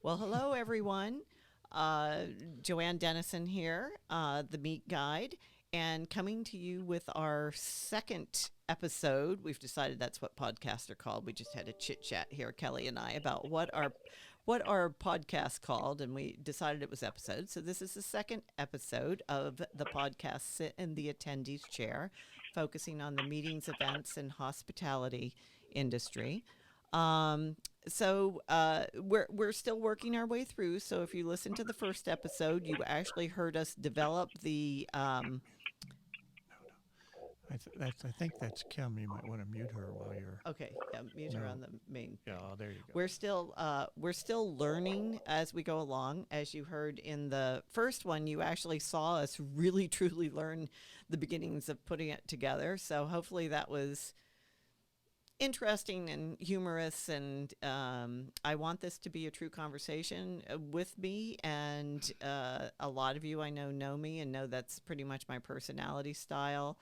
Well, hello, everyone. Joanne Dennison here, the Meat Guide, and coming to you with our second episode. We've decided that's what podcasts are called. We just had a chit chat here, Kelly and I, about what our podcast called, and we decided it was episodes. So this is the second episode of the podcast Sit in the Attendee's Chair, focusing on the meetings, events, and hospitality industry. Um, we're still working our way through. So if you listen to the first episode, you actually heard us develop the I think that's Kim. You might want to mute her while you're. okay, yeah, mute her No. on the main Yeah, thing. there you go. We're still learning as we go along. As you heard in the first one, you actually saw us really truly learn the beginnings of putting it together. So hopefully that was interesting and humorous, and I want this to be a true conversation with me, and a lot of you I know me and know that's pretty much my personality style.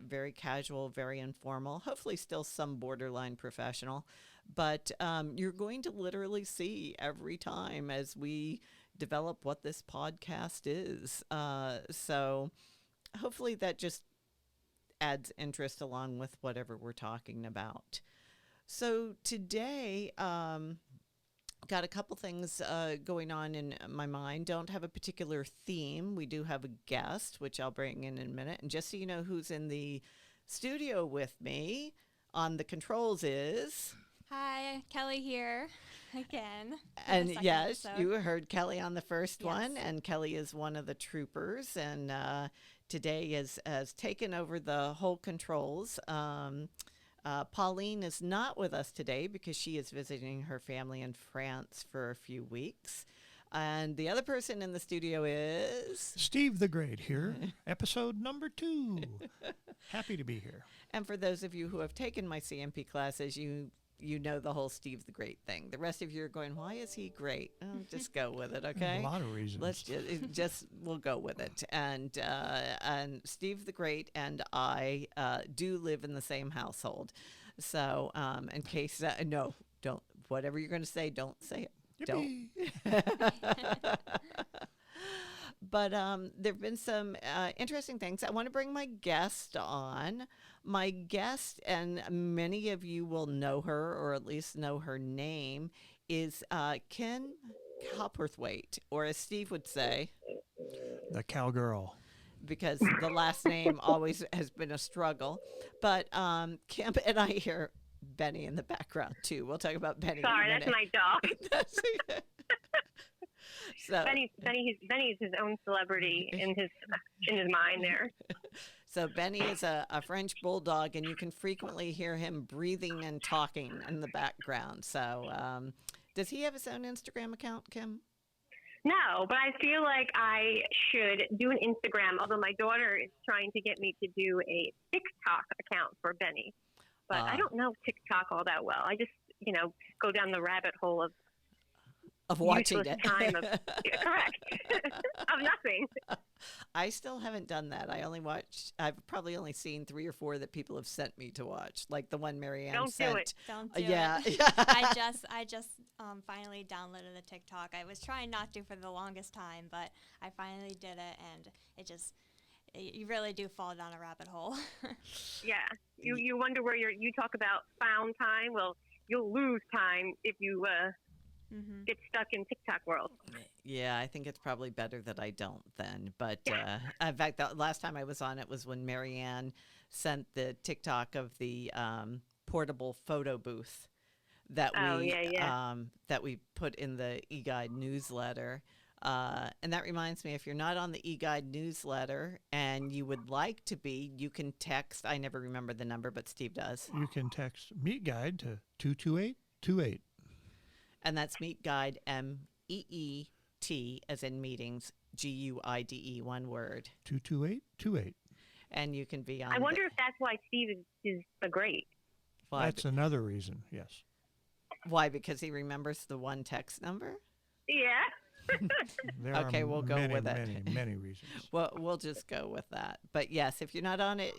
Very casual, very informal, hopefully still some borderline professional, but you're going to literally see every time as we develop what this podcast is. So hopefully that just adds interest along with whatever we're talking about. So today, got a couple things going on in my mind. Don't have a particular theme. We do have a guest, which I'll bring in a minute. And just so you know who's in the studio with me on the controls is. Hi, Kelly here again. And yes, you heard Kelly on the first one, Yes. and Kelly is one of the troopers, and today has taken over the whole controls. Pauline is not with us today because she is visiting her family in France for a few weeks. And the other person in the studio is. Steve the Great here, episode number 2. Happy to be here. And for those of you who have taken my CMP classes, you know the whole Steve the Great thing. The rest of you are going, why is he great? Oh, just go with it, okay? A lot of reasons. Let's just we'll go with it. And Steve the Great and I do live in the same household. So in case no, don't, whatever you're going to say, don't say it. Yippee. Don't. But there have been some interesting things. I want to bring my guest on. My guest, and many of you will know her, or at least know her name, is Kim Cowperthwait, or as Steve would say, The cowgirl. because the last name always has been a struggle. But Kim and I hear Benny in the background, too. We'll talk about Benny Sorry, in a that's my dog. minute. So, Benny's his own celebrity in his mind there. So Benny is a French bulldog, and you can frequently hear him breathing and talking in the background. So does he have his own Instagram account, Kim? No, but I feel like I should do an Instagram, although my daughter is trying to get me to do a TikTok account for Benny. But I don't know TikTok all that well. I just, go down the rabbit hole of watching useless it. time of correct. Of nothing. I still haven't done that. I've probably only seen 3 or 4 that people have sent me to watch, like the one Marianne Don't sent. do it. Don't do Yeah. it. I just finally downloaded the TikTok. I was trying not to for the longest time, but I finally did it, and you really do fall down a rabbit hole. Yeah. You wonder where you talk about found time. Well, you'll lose time if you get stuck in TikTok world. Yeah, I think it's probably better that I don't then. But in fact, the last time I was on it was when Marianne sent the TikTok of the portable photo booth that that we put in the eGuide newsletter. And that reminds me, if you're not on the eGuide newsletter and you would like to be, you can text. I never remember the number, but Steve does. You can text Meet Guide to 22828. And that's Meet Guide, MEET, as in meetings, GUIDE, one word. 22828. And you can be on. I wonder if that's why Steve is the great. Why? That's another reason, yes. Why? Because he remembers the one text number? Yeah. There Okay, are we'll go many, with it. many, many reasons. Well, we'll just go with that. But yes, if you're not on it,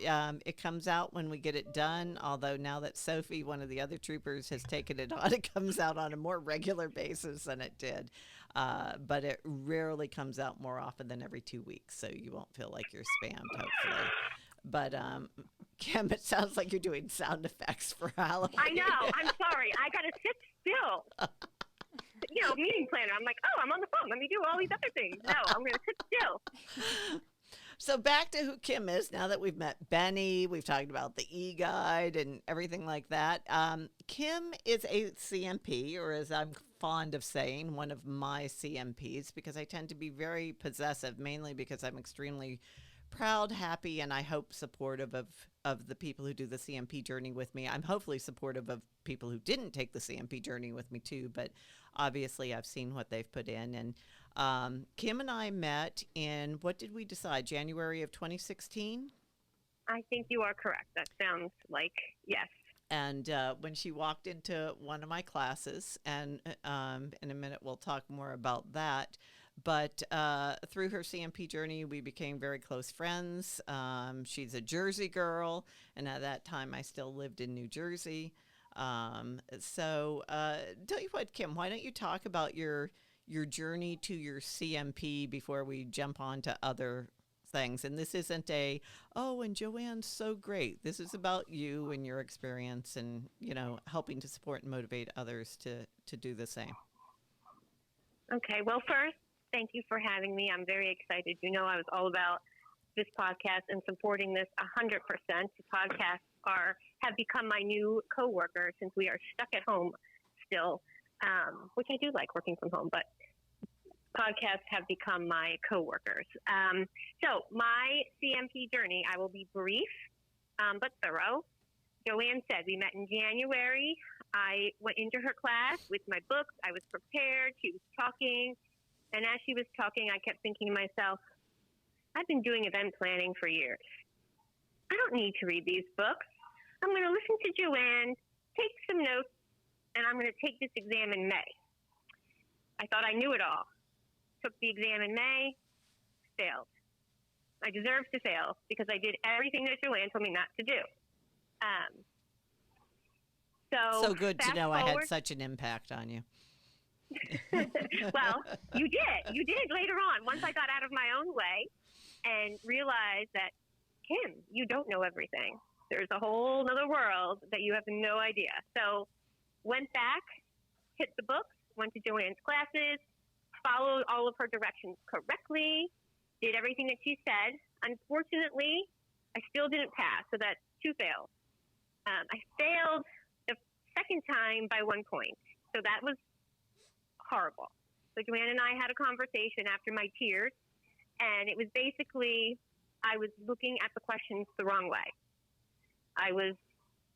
it comes out when we get it done. Although now that Sophie, one of the other troopers, has taken it on, it comes out on a more regular basis than it did. But it rarely comes out more often than every 2 weeks, so you won't feel like you're spammed, hopefully. But Kim, it sounds like you're doing sound effects for Halloween. I know. I'm sorry. I got to sit still. Meeting planner. I'm like, oh, I'm on the phone. Let me do all these other things. No, I'm going to sit still. So back to who Kim is. Now that we've met Benny, we've talked about the e-guide and everything like that. Kim is a CMP, or as I'm fond of saying, one of my CMPs, because I tend to be very possessive, mainly because I'm extremely proud, happy, and I hope supportive of the people who do the CMP journey with me. I'm hopefully supportive of people who didn't take the CMP journey with me too, but obviously I've seen what they've put in. And Kim and I met in, what did we decide, January of 2016? I think you are correct. That sounds like, yes. And when she walked into one of my classes, and in a minute we'll talk more about that, but through her CMP journey, we became very close friends. She's a Jersey girl, and at that time I still lived in New Jersey. So tell you what, Kim, why don't you talk about your journey to your CMP before we jump on to other things. And this isn't and Joanne's so great. This is about you and your experience and, helping to support and motivate others to do the same. Okay. Well, first, thank you for having me. I'm very excited. I was all about this podcast and supporting this 100%. The podcasts have become my new coworker since we are stuck at home still, which I do like working from home, but podcasts have become my coworkers. So my CMP journey, I will be brief but thorough. Joanne said we met in January. I went into her class with my books. I was prepared. She was talking. And as she was talking, I kept thinking to myself, I've been doing event planning for years. I don't need to read these books. I'm going to listen to Joanne, take some notes, and I'm going to take this exam in May. I thought I knew it all. Took the exam in May, failed. I deserved to fail because I did everything that Joanne told me not to do. So good to know forward, I had such an impact on you. Well, you did. You did later on, once I got out of my own way and realized that, Kim, you don't know everything. There's a whole other world that you have no idea. So went back, hit the books, went to Joanne's classes, followed all of her directions correctly, did everything that she said. Unfortunately, I still didn't pass, so that's 2 fails. I failed the second time by 1 point, so that was horrible. So Joanne and I had a conversation after my tears, and it was basically I was looking at the questions the wrong way. I was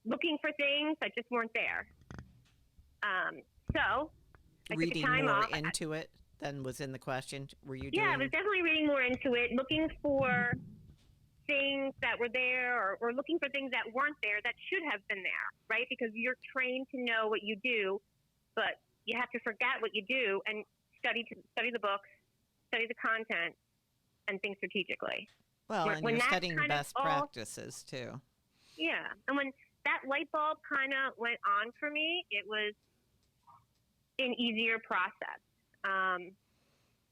looking for things that just weren't there. So I reading took time more off. into it than was in the question. Were you Yeah, I doing? was definitely reading more into it, looking for things that were there or looking for things that weren't there that should have been there, right? Because you're trained to know what you do, but you have to forget what you do and study the books, study the content, and think strategically. Well, and when you're that studying kind of best all- practices too. Yeah, and when that light bulb kind of went on for me, it was an easier process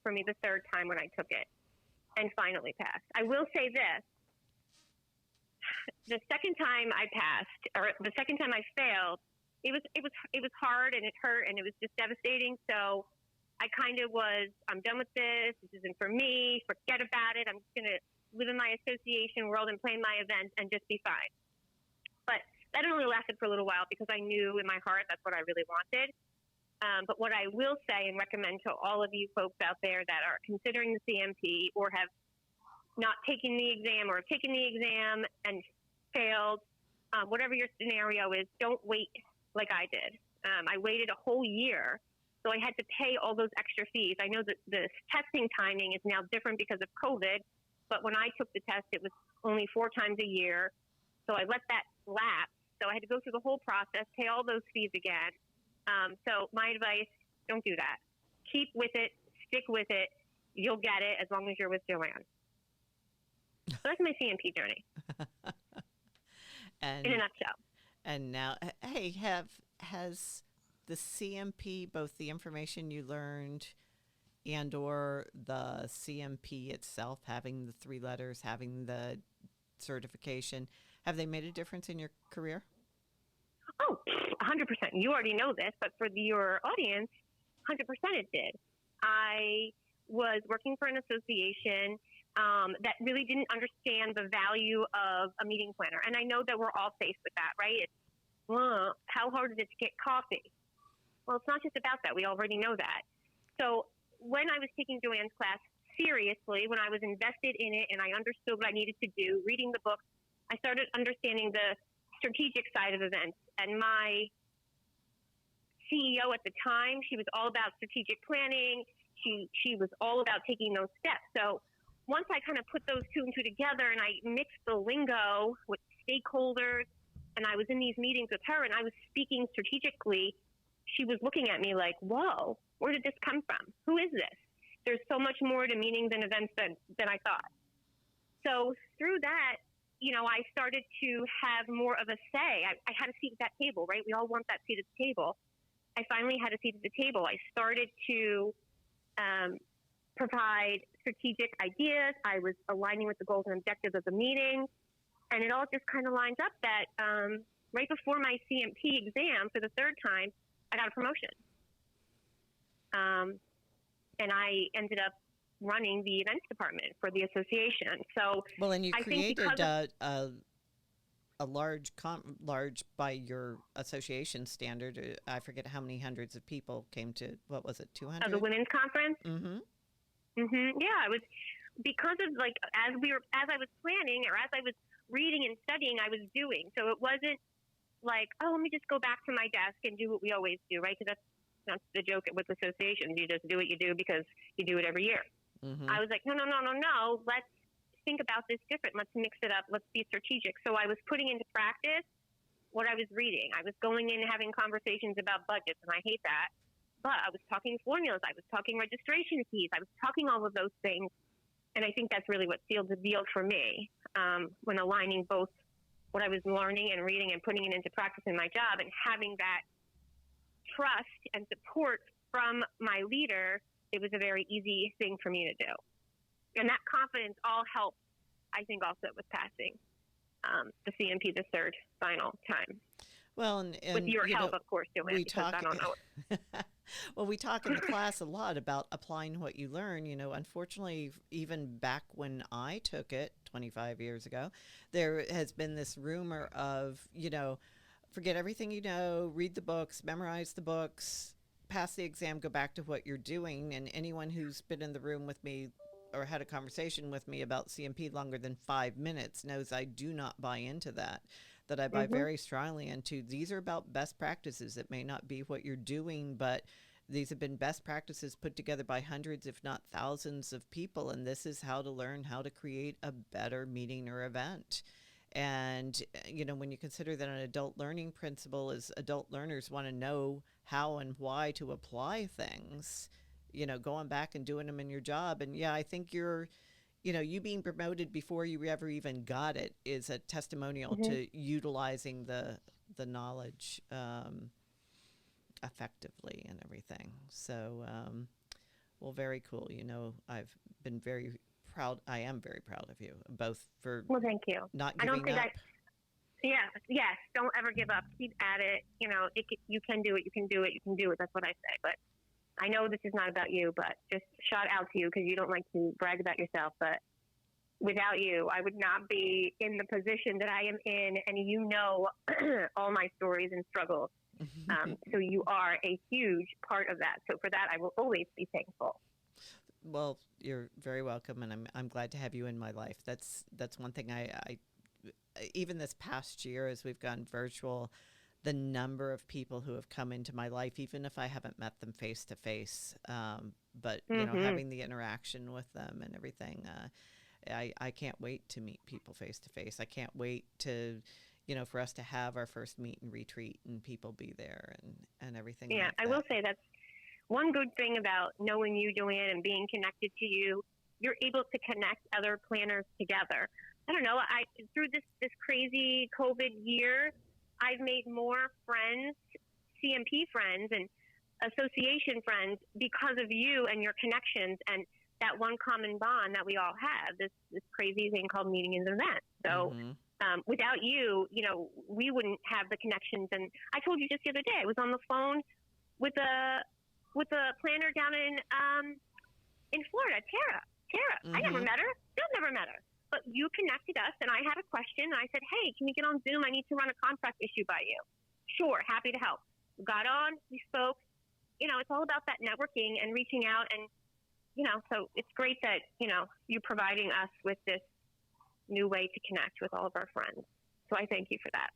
for me the third time when I took it and finally passed. I will say this. The second time I passed, or the second time I failed, it was hard and it hurt and it was just devastating. So I kind of I'm done with this. This isn't for me. Forget about it. I'm just going to live in my association world and plan my events and just be fine. But that only lasted for a little while because I knew in my heart that's what I really wanted. But what I will say and recommend to all of you folks out there that are considering the CMP or have not taken the exam or have taken the exam and failed, whatever your scenario is, don't wait like I did. I waited a whole year, so I had to pay all those extra fees. I know that the testing timing is now different because of COVID, but when I took the test, it was only 4 times a year. So I let that lapse. So I had to go through the whole process, pay all those fees again. So my advice, don't do that. Keep with it, stick with it, you'll get it as long as you're with Joanne. So that's my CMP journey And in a nutshell. and now, hey, has the CMP, both the information you learned and or the CMP itself, having the 3 letters, having the certification, have they made a difference in your career? Oh, 100%. You already know this, but for your audience, 100% it did. I was working for an association that really didn't understand the value of a meeting planner. And I know that we're all faced with that, right? It's, well, how hard is it to get coffee? Well, it's not just about that. We already know that. So when I was taking Joanne's class seriously, when I was invested in it and I understood what I needed to do, reading the book, I started understanding the strategic side of events. And my CEO at the time, she was all about strategic planning. She was all about taking those steps. So once I kind of put those 2 and 2 together and I mixed the lingo with stakeholders and I was in these meetings with her and I was speaking strategically, she was looking at me like, whoa, where did this come from? Who is this? There's so much more to meetings and events than I thought. So through that, you know, I started to have more of a say. I had a seat at that table, right? We all want that seat at the table. I finally had a seat at the table. I started to provide strategic ideas. I was aligning with the goals and objectives of the meeting. And it all just kind of lines up that right before my CMP exam for the 3rd time, I got a promotion. And I ended up running the events department for the association. So, well, and you I created think a large by your association standard. I forget how many hundreds of people came to, what was it, 200? the women's conference. Mm-hmm. Yeah, it was because of like as I was planning or as I was reading and studying, I was doing. So it wasn't like, oh, let me just go back to my desk and do what we always do, right? Because that's the joke with associations. You just do what you do because you do it every year. Mm-hmm. I was like, no. Let's think about this different. Let's mix it up. Let's be strategic. So I was putting into practice what I was reading. I was going in and having conversations about budgets, and I hate that. But I was talking formulas. I was talking registration fees. I was talking all of those things. And I think that's really what sealed the deal for me when aligning both what I was learning and reading and putting it into practice in my job and having that trust and support from my leader. It was a very easy thing for me to do. And that confidence all helped, I think, also with passing the CMP the 3rd final time. Well, and with your help, of course, Joanne, because I don't know. Well, we talk in the class a lot about applying what you learn. You know, unfortunately, even back when I took it 25 years ago, there has been this rumor of, you know, forget everything you know, read the books, memorize the books, pass the exam, go back to what you're doing. And anyone who's been in the room with me or had a conversation with me about CMP longer than 5 minutes knows I do not buy into that I buy very strongly into. These are about best practices. It may not be what you're doing, but these have been best practices put together by hundreds, if not thousands of people. And this is how to learn how to create a better meeting or event. And, you know, when you consider that an adult learning principle is adult learners want to know how and why to apply things, you know, going back and doing them in your job. And yeah, I think you being promoted before you ever even got it is a testimonial to utilizing the knowledge effectively and everything. So, well, very cool. You know, I've been very proud. I am very proud of you, both for thank you. Not giving up. Yes. Don't ever give up. Keep at it. You know, you can do it. You can do it. You can do it. That's what I say. But I know this is not about you, but just shout out to you because you don't like to brag about yourself. But without you, I would not be in the position that I am in. And you know all my stories and struggles. So you are a huge part of that. So for that, I will always be thankful. Well, you're very welcome, and I'm glad to have you in my life. That's one thing I even this past year as we've gone virtual, the number of people who have come into my life, even if I haven't met them face to face, but you know, having the interaction with them and everything, I can't wait to meet people face to face. I can't wait to, you know, for us to have our first meet and retreat and people be there and everything. Yeah, like I that. will say that's one good thing about knowing you, Joanne, and being connected to you, you're able to connect other planners together. I don't know. Through this crazy COVID year, I've made more friends, CMP friends, and association friends because of you and your connections and that one common bond that we all have. This crazy thing called meeting and event. So. Without you, we wouldn't have the connections. And I told you just the other day, I was on the phone with a planner down in Florida, Tara. I never met her. Still never met her. But you connected us, and I had a question. And I said, hey, can we get on Zoom? I need to run a contract issue by you. Sure, happy to help. We got on, we spoke. It's all about that networking and reaching out. And, so it's great that, you're providing us with this new way to connect with all of our friends. So I thank you for that.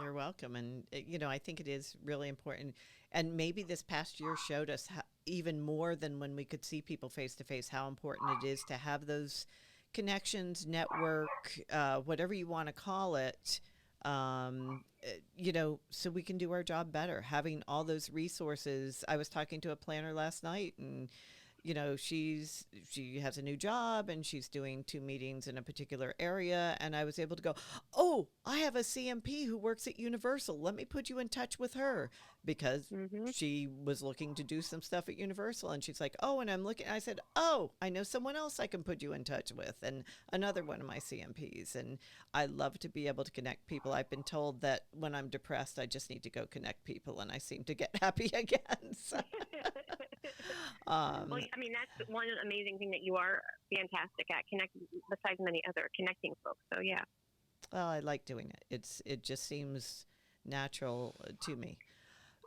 You're welcome. And, I think it is really important. And maybe this past year showed us even more than when we could see people face to face, how important it is to have those connections, network, whatever you want to call it, so we can do our job better. Having all those resources. I was talking to a planner last night, and she has a new job and she's doing 2 meetings in a particular area. And I was able to go, oh, I have a CMP who works at Universal. Let me put you in touch with her, because she was looking to do some stuff at Universal. And she's like, oh, and I'm looking, I said, oh, I know someone else I can put you in touch with, and another one of my CMPs. And I love to be able to connect people. I've been told that when I'm depressed, I just need to go connect people, and I seem to get happy again. So. Well, that's one amazing thing that you are fantastic at, connecting, besides many other connecting folks. So, yeah. Well, I like doing it. It just seems natural to me.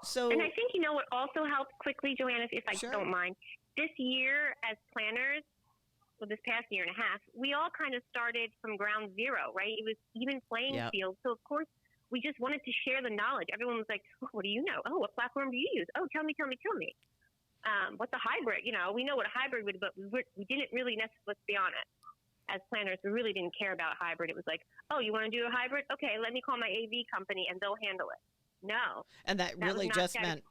So, and I think, what also helps quickly, Joanna, if I sure. don't mind, this year as planners, this past year and a half, we all kind of started from ground zero, right? It was even playing field. So, of course, we just wanted to share the knowledge. Everyone was like, oh, what do you know? Oh, what platform do you use? Oh, tell me. What's a hybrid? We know what a hybrid would be, but we didn't really necessarily, let's be honest, as planners, we really didn't care about hybrid. It was like, oh, you want to do a hybrid? Okay, let me call my AV company and they'll handle it. No. And that really just meant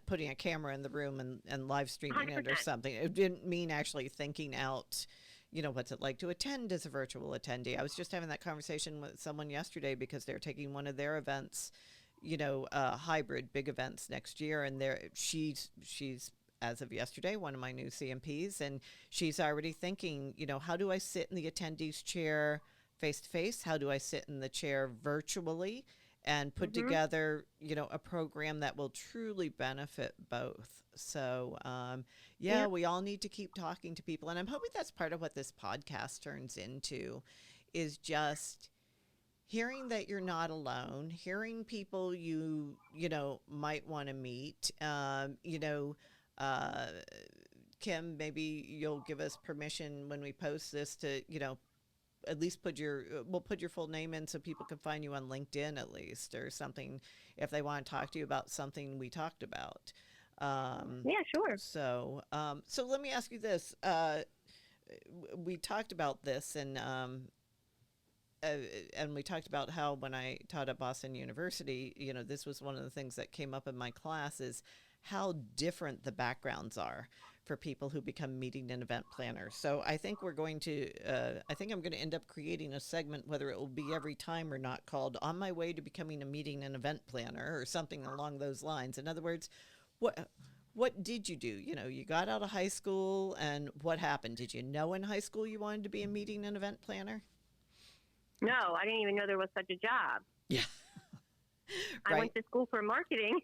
putting a camera in the room and live streaming 100%. it or something. It didn't mean actually thinking out, what's it like to attend as a virtual attendee. I was just having that conversation with someone yesterday because they're taking one of their events, hybrid big events next year. And she's as of yesterday, one of my new CMPs, and she's already thinking, how do I sit in the attendee's chair face to face? How do I sit in the chair virtually and put together, a program that will truly benefit both? So, we all need to keep talking to people. And I'm hoping that's part of what this podcast turns into, is just hearing that you're not alone, hearing people you might want to meet. Kim, maybe you'll give us permission when we post this to, at least we'll put your full name in so people can find you on LinkedIn at least, or something, if they want to talk to you about something we talked about. Yeah, sure. So let me ask you this. We talked about this, and we talked about how when I taught at Boston University, this was one of the things that came up in my class, is how different the backgrounds are for people who become meeting and event planners. So I think I'm going to end up creating a segment, whether it will be every time or not, called On My Way to Becoming a Meeting and Event Planner, or something along those lines. In other words, what did you do? You got out of high school, and what happened? Did you know in high school you wanted to be a meeting and event planner? No, I didn't even know there was such a job. Yeah. I went to school for marketing.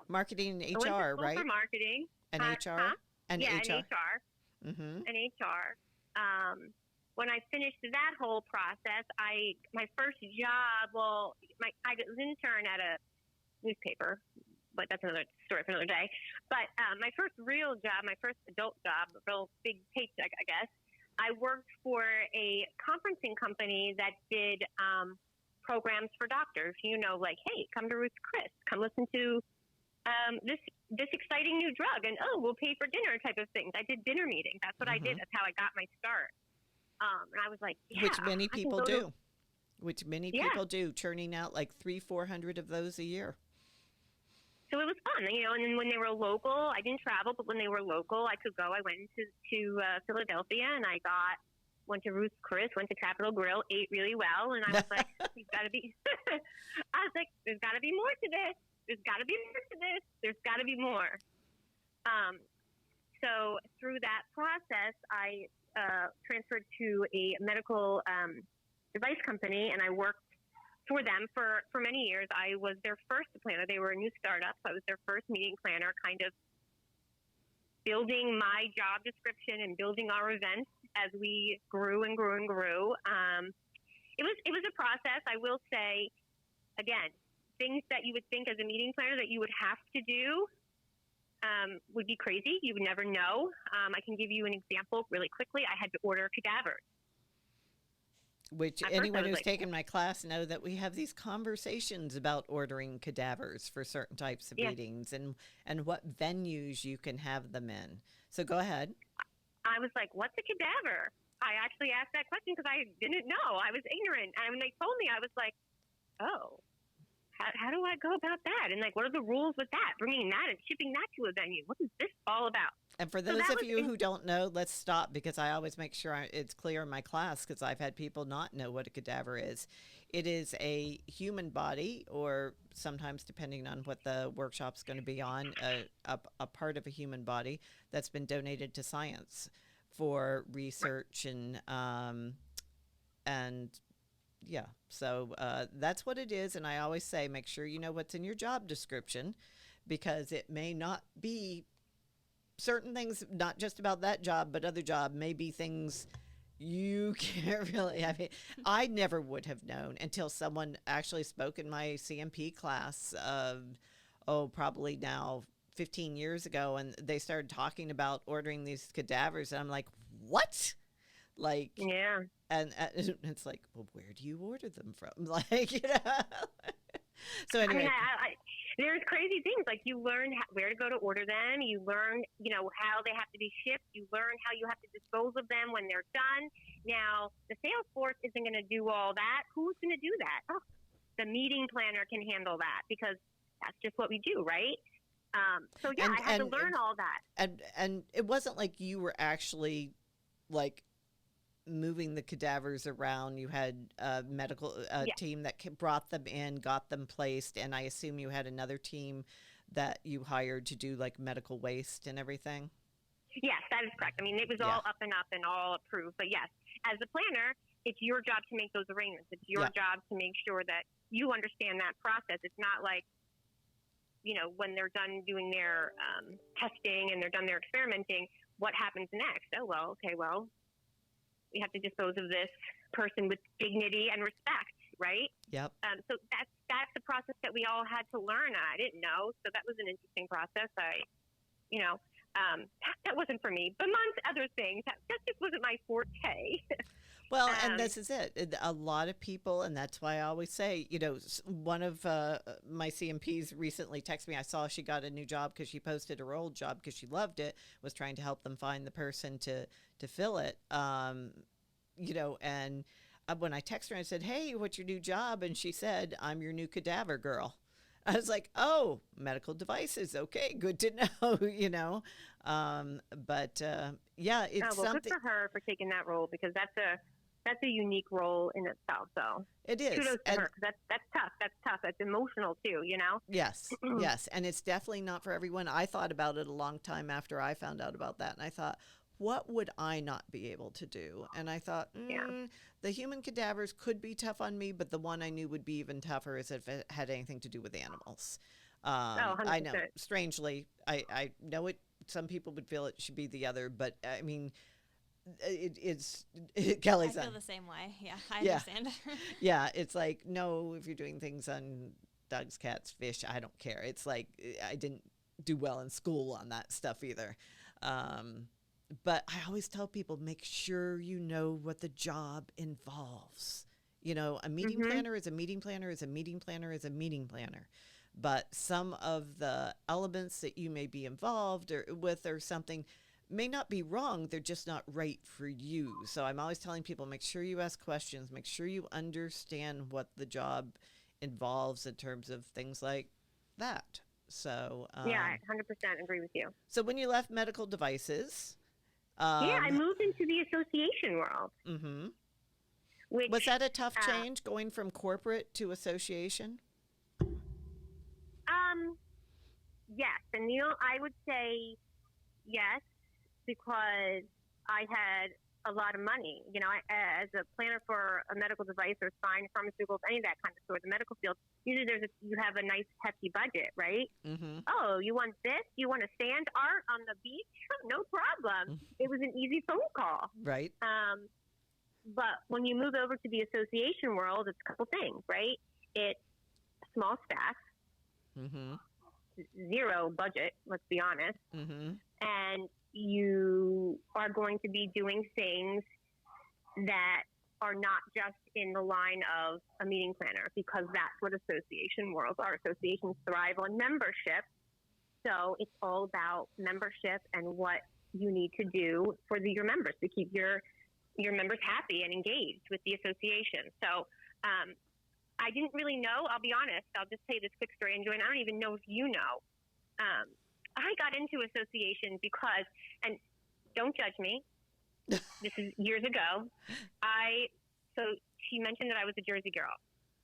Marketing and HR, I went to school right? for marketing. And HR? And yeah, HR. and HR. Mm-hmm. And HR. When I finished that whole process, my first job, I was an intern at a newspaper, but that's another story for another day. But my first real job, my first adult job, a real big paycheck, I guess, I worked for a conferencing company that did programs for doctors. Like, hey, come to Ruth's Chris, come listen to this exciting new drug, and we'll pay for dinner type of things. I did dinner meetings. That's what I did. That's how I got my start. And I was like, yeah, which many people do. Which many people do, churning out like 300-400 of those a year. So it was fun, and then when they were local, I didn't travel, but when they were local, I could go. I went to Philadelphia, and went to Ruth's Chris, went to Capitol Grill, ate really well, and I was like, there's got to be, I was like, there's got to be more to this. There's got to be more to this. There's got to be more. So through that process, I transferred to a medical device company, and I worked for them for many years. I was their first planner. They were a new startup, so I was their first meeting planner, kind of building my job description and building our events as we grew and grew and grew. It was a process. I will say, again, things that you would think as a meeting planner that you would have to do would be crazy. You would never know. I can give you an example really quickly. I had to order cadavers. Which anyone who's taken my class know that we have these conversations about ordering cadavers for certain types of meetings and what venues you can have them in. So go ahead. I was like, what's a cadaver? I actually asked that question because I didn't know. I was ignorant. And when they told me, I was like, oh, how do I go about that? And like, what are the rules with that? Bringing that and shipping that to a venue. What is this all about? And for those of you who don't know, let's stop because I always make sure it's clear in my class because I've had people not know what a cadaver is. It is a human body, or sometimes depending on what the workshop's going to be on, a part of a human body that's been donated to science for research and yeah. So that's what it is. And I always say, make sure you know what's in your job description because it may not be certain things, not just about that job, but other job may be things you can't really, I mean, I never would have known until someone actually spoke in my CMP class probably now 15 years ago. And they started talking about ordering these cadavers. And I'm like, what? Like, yeah. And it's like, well, where do you order them from? Like, So anyway. I mean, there's crazy things. Like you learn where to go to order them. You learn, how they have to be shipped. You learn how you have to dispose of them when they're done. Now, the sales force isn't going to do all that. Who's going to do that? Oh, the meeting planner can handle that because that's just what we do, right? So yeah, I had to learn all that. And it wasn't like you were actually like moving the cadavers around. You had a medical team that brought them in, got them placed, and I assume you had another team that you hired to do like medical waste and everything. Yes, that is correct. I mean, it was all up and all approved. But yes, as a planner, it's your job to make those arrangements. It's your job to make sure that you understand that process. It's not like, when they're done doing their testing and they're done their experimenting, what happens next? Oh, well, okay, well, we have to dispose of this person with dignity and respect, right? Yep. So that's the process that we all had to learn. I didn't know, so that was an interesting process. That wasn't for me, but amongst other things, that just wasn't my forte. Well, and this is it. A lot of people, and that's why I always say, one of my CMPs recently texted me. I saw she got a new job because she posted her old job because she loved it, was trying to help them find the person to fill it. And when I texted her, I said, hey, what's your new job? And she said, I'm your new cadaver girl. I was like, oh, medical devices. Okay, good to know, it's something. Good for her for taking that role because that's a unique role in itself. So it is. Kudos to her. That's tough. That's tough. That's emotional too, Yes. Yes. And it's definitely not for everyone. I thought about it a long time after I found out about that. And I thought, what would I not be able to do? And I thought, the human cadavers could be tough on me, but the one I knew would be even tougher is if it had anything to do with animals. I know, strangely, I know it. Some people would feel it should be the other, but I mean, it's Kelly's. I feel the same way. Yeah, I understand. Yeah, it's like, no, if you're doing things on dogs, cats, fish, I don't care. It's like I didn't do well in school on that stuff either. But I always tell people, make sure you know what the job involves. A meeting planner is a meeting planner is a meeting planner is a meeting planner. But some of the elements that you may be involved with or something may not be wrong. They're just not right for you. So I'm always telling people, make sure you ask questions. Make sure you understand what the job involves in terms of things like that. So Yeah, I 100% agree with you. So when you left medical devices, Yeah, I moved into the association world. Mm-hmm. Which, Was that a tough change going from corporate to association? Yes, and I would say yes because I had a lot of money. As a planner for a medical device or spine, pharmaceuticals, any of that kind of store, the medical field, usually you have a nice hefty budget, right? Mm-hmm. Oh, you want this? You want a sand art on the beach? No problem. It was an easy phone call. Right. But when you move over to the association world, it's a couple things, right? It's small staff, Mm-hmm. zero budget, let's be honest. Mm-hmm. And you are going to be doing things that are not just in the line of a meeting planner, because that's what association worlds are. Associations thrive on membership. So it's all about membership and what you need to do for your members to keep your members happy and engaged with the association. So I didn't really know, I'll be honest, I'll just tell you this quick story, and Joanne, I don't even know if you know. I got into association because, and don't judge me, this is years ago, so she mentioned that I was a Jersey girl.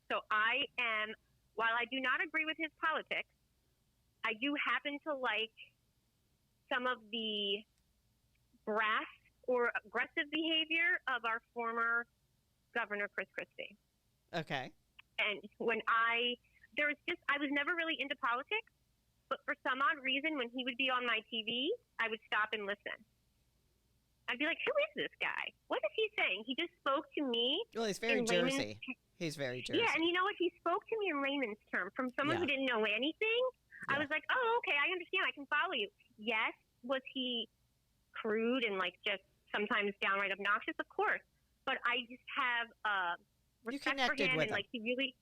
So I am, while I do not agree with his politics, I do happen to like some of the brass or aggressive behavior of our former Governor, Chris Christie. Okay. And when I was never really into politics, but for some odd reason, when he would be on my TV, I would stop and listen. I'd be like, who is this guy? What is he saying? He just spoke to me. Well, he's very Jersey. He's very Jersey. Yeah, and you know what? He spoke to me in layman's terms. From someone who didn't know anything, I was like, oh, okay, I understand. I can follow you. Yes, was he crude and just sometimes downright obnoxious? Of course. But I just have respect for him. And he really,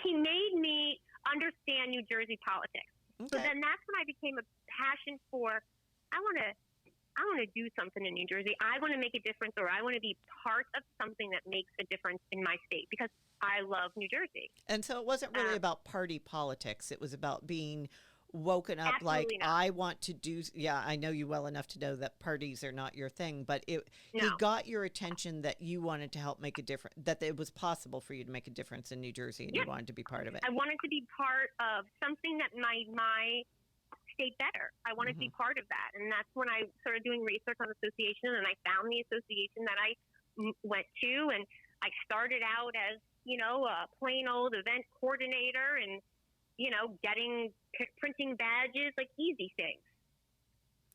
he made me understand New Jersey politics. Okay. So then that's when I became a passion for, I want to do something in New Jersey. I want to make a difference, or I want to be part of something that makes a difference in my state, because I love New Jersey. And so it wasn't really about party politics. It was about being woken up like, not. I want to do, I know you well enough to know that parties are not your thing, but he got your attention that you wanted to help make a difference, that it was possible for you to make a difference in New Jersey, and you wanted to be part of it. I wanted to be part of something that made my state better. I wanted to be part of that. And that's when I started doing research on association, and I found the association that I went to, and I started out as, a plain old event coordinator and, printing badges, easy things.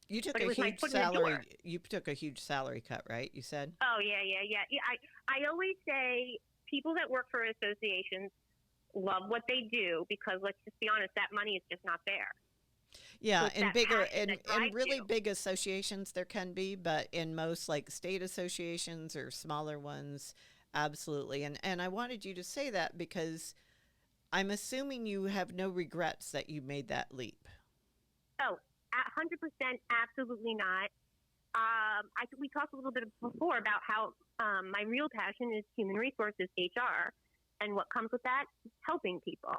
You took a huge salary. You took a huge salary cut, right? You said. Oh yeah. I always say people that work for associations love what they do, because let's just be honest, that money is just not there. Yeah, So and bigger and really big associations there can be, but in most state associations or smaller ones, absolutely. And I wanted you to say that because I'm assuming you have no regrets that you made that leap. Oh, 100%, absolutely not. We talked a little bit before about how my real passion is human resources, HR, and what comes with that, helping people.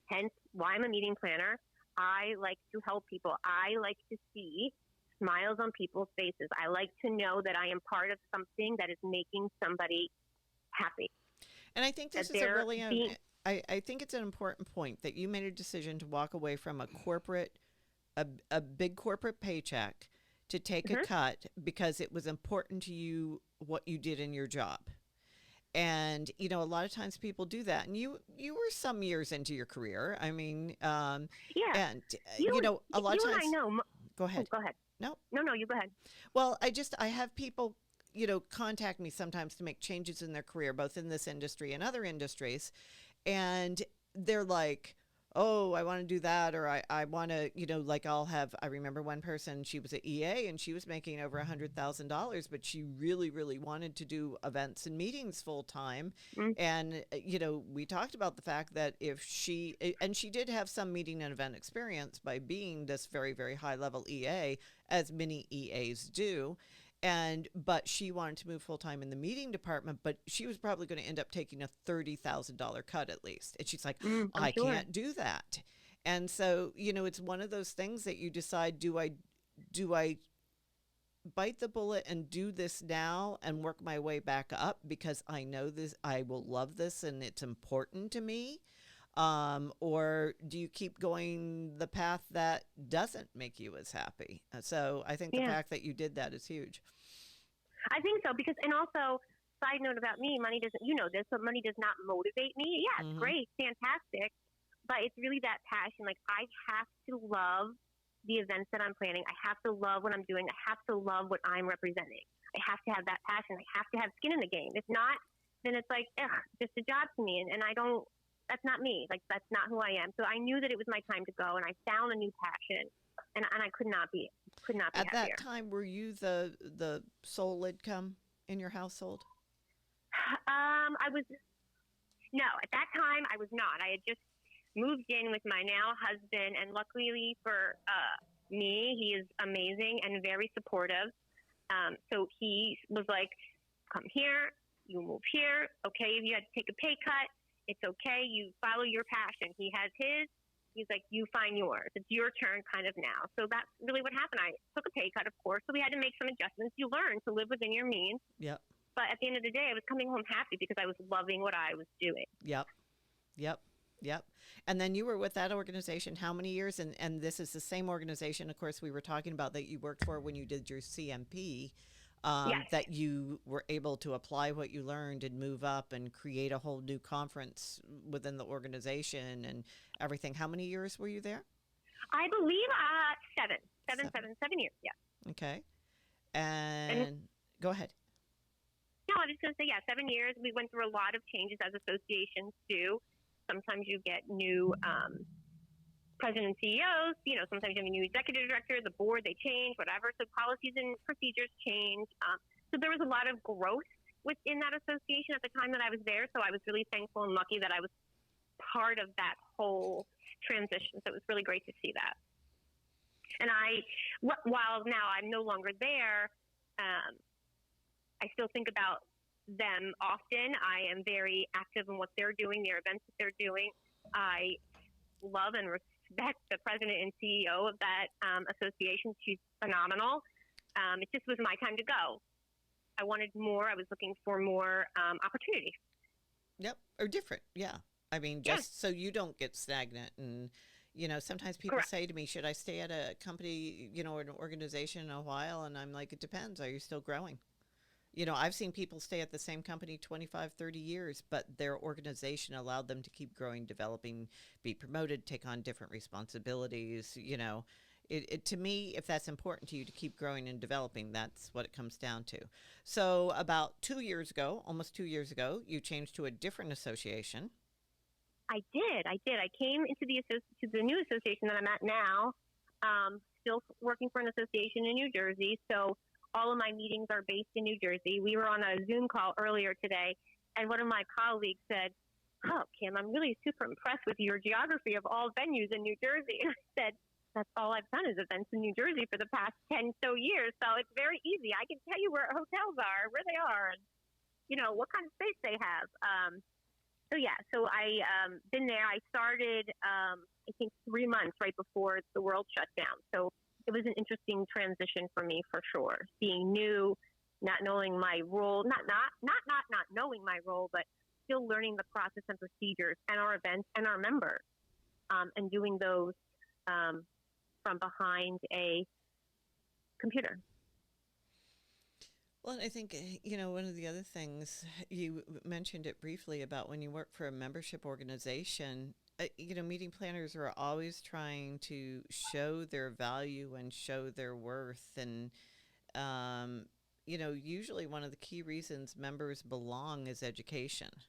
Hence why I'm a meeting planner. I like to help people. I like to see smiles on people's faces. I like to know that I am part of something that is making somebody happy. And I think this is a really I think it's an important point that you made a decision to walk away from a big corporate paycheck to take a cut because it was important to you what you did in your job. And, a lot of times people do that. And you were some years into your career. I mean, and, a lot of times. I know. Go ahead. Oh, go ahead. No, you go ahead. Well, I have people, contact me sometimes to make changes in their career, both in this industry and other industries. And they're like, oh, I want to do that. Or I want to, I remember one person, she was an EA and she was making over $100,000, but she really, really wanted to do events and meetings full time. And, we talked about the fact that she did have some meeting and event experience by being this very, very high level EA, as many EAs do. But she wanted to move full time in the meeting department, but she was probably going to end up taking a $30,000 cut at least. And she's like, I can't do that. And so, it's one of those things that you decide, do I bite the bullet and do this now and work my way back up because I know this, I will love this and it's important to me? Or do you keep going the path that doesn't make you as happy? So I think the fact that you did that is huge. I think so, because, and also, side note about me, money doesn't, this, but money does not motivate me. Yeah, it's great, fantastic, but it's really that passion. Like, I have to love the events that I'm planning. I have to love what I'm doing. I have to love what I'm representing. I have to have that passion. I have to have skin in the game. If not, then it's like, just a job to me. And I don't, that's not me. Like, that's not who I am. So I knew that it was my time to go, and I found a new passion, and I could not be At happier. that time, were you the sole income in your household? At that time I was not. I had just moved in with my now husband, and luckily for me, he is amazing and very supportive. So he was like, come here, you move here. Okay, if you had to take a pay cut, it's okay. You follow your passion. He has his. He's like, you find yours. It's your turn kind of now. So that's really what happened. I took a pay cut, of course, so we had to make some adjustments. You learn to live within your means. Yep. But at the end of the day, I was coming home happy because I was loving what I was doing. Yep. And then you were with that organization how many years? And this is the same organization, of course, we were talking about that you worked for when you did your CMP, Yes. that you were able to apply what you learned and move up and create a whole new conference within the organization and everything. How many years were you there? I believe 7 years, yeah. Okay. And go ahead. No, I was going to say, 7 years. We went through a lot of changes as associations do. Sometimes you get new president and CEOs. Sometimes you have a new executive director, the board, they change, whatever. So policies and procedures change. So there was a lot of growth within that association at the time that I was there. So I was really thankful and lucky that I was part of that whole transition. So it was really great to see that. And while now I'm no longer there, I still think about them often. I am very active in what they're doing, their events that they're doing. I love and respect the president and CEO of that association. She's phenomenal. It just was my time to go. I wanted more. I was looking for more opportunities. Yep. Or different. Yeah. I mean, just so you don't get stagnant. And, sometimes people Correct. say to me, should I stay at a company, or an organization a while? And I'm like, it depends. Are you still growing? I've seen people stay at the same company 25, 30 years, but their organization allowed them to keep growing, developing, be promoted, take on different responsibilities. To me, if that's important to you to keep growing and developing, that's what it comes down to. So about 2 years ago, almost 2 years ago, you changed to a different association. I did. I came into the new association that I'm at now, still working for an association in New Jersey. So all of my meetings are based in New Jersey. We were on a Zoom call earlier today, and one of my colleagues said, "Oh, Kim, I'm really super impressed with your geography of all venues in New Jersey." And I said, "That's all I've done is events in New Jersey for the past 10 so years. So it's very easy. I can tell you where hotels are, where they are, and, what kind of space they have." So I been there. I started, I think, 3 months right before the world shut down. So it was an interesting transition for me, for sure. Being new, not knowing my role, not knowing my role, but still learning the process and procedures and our events and our members, and doing those from behind a computer. Well, I think, one of the other things, you mentioned it briefly about when you work for a membership organization, meeting planners are always trying to show their value and show their worth. And, usually one of the key reasons members belong is education.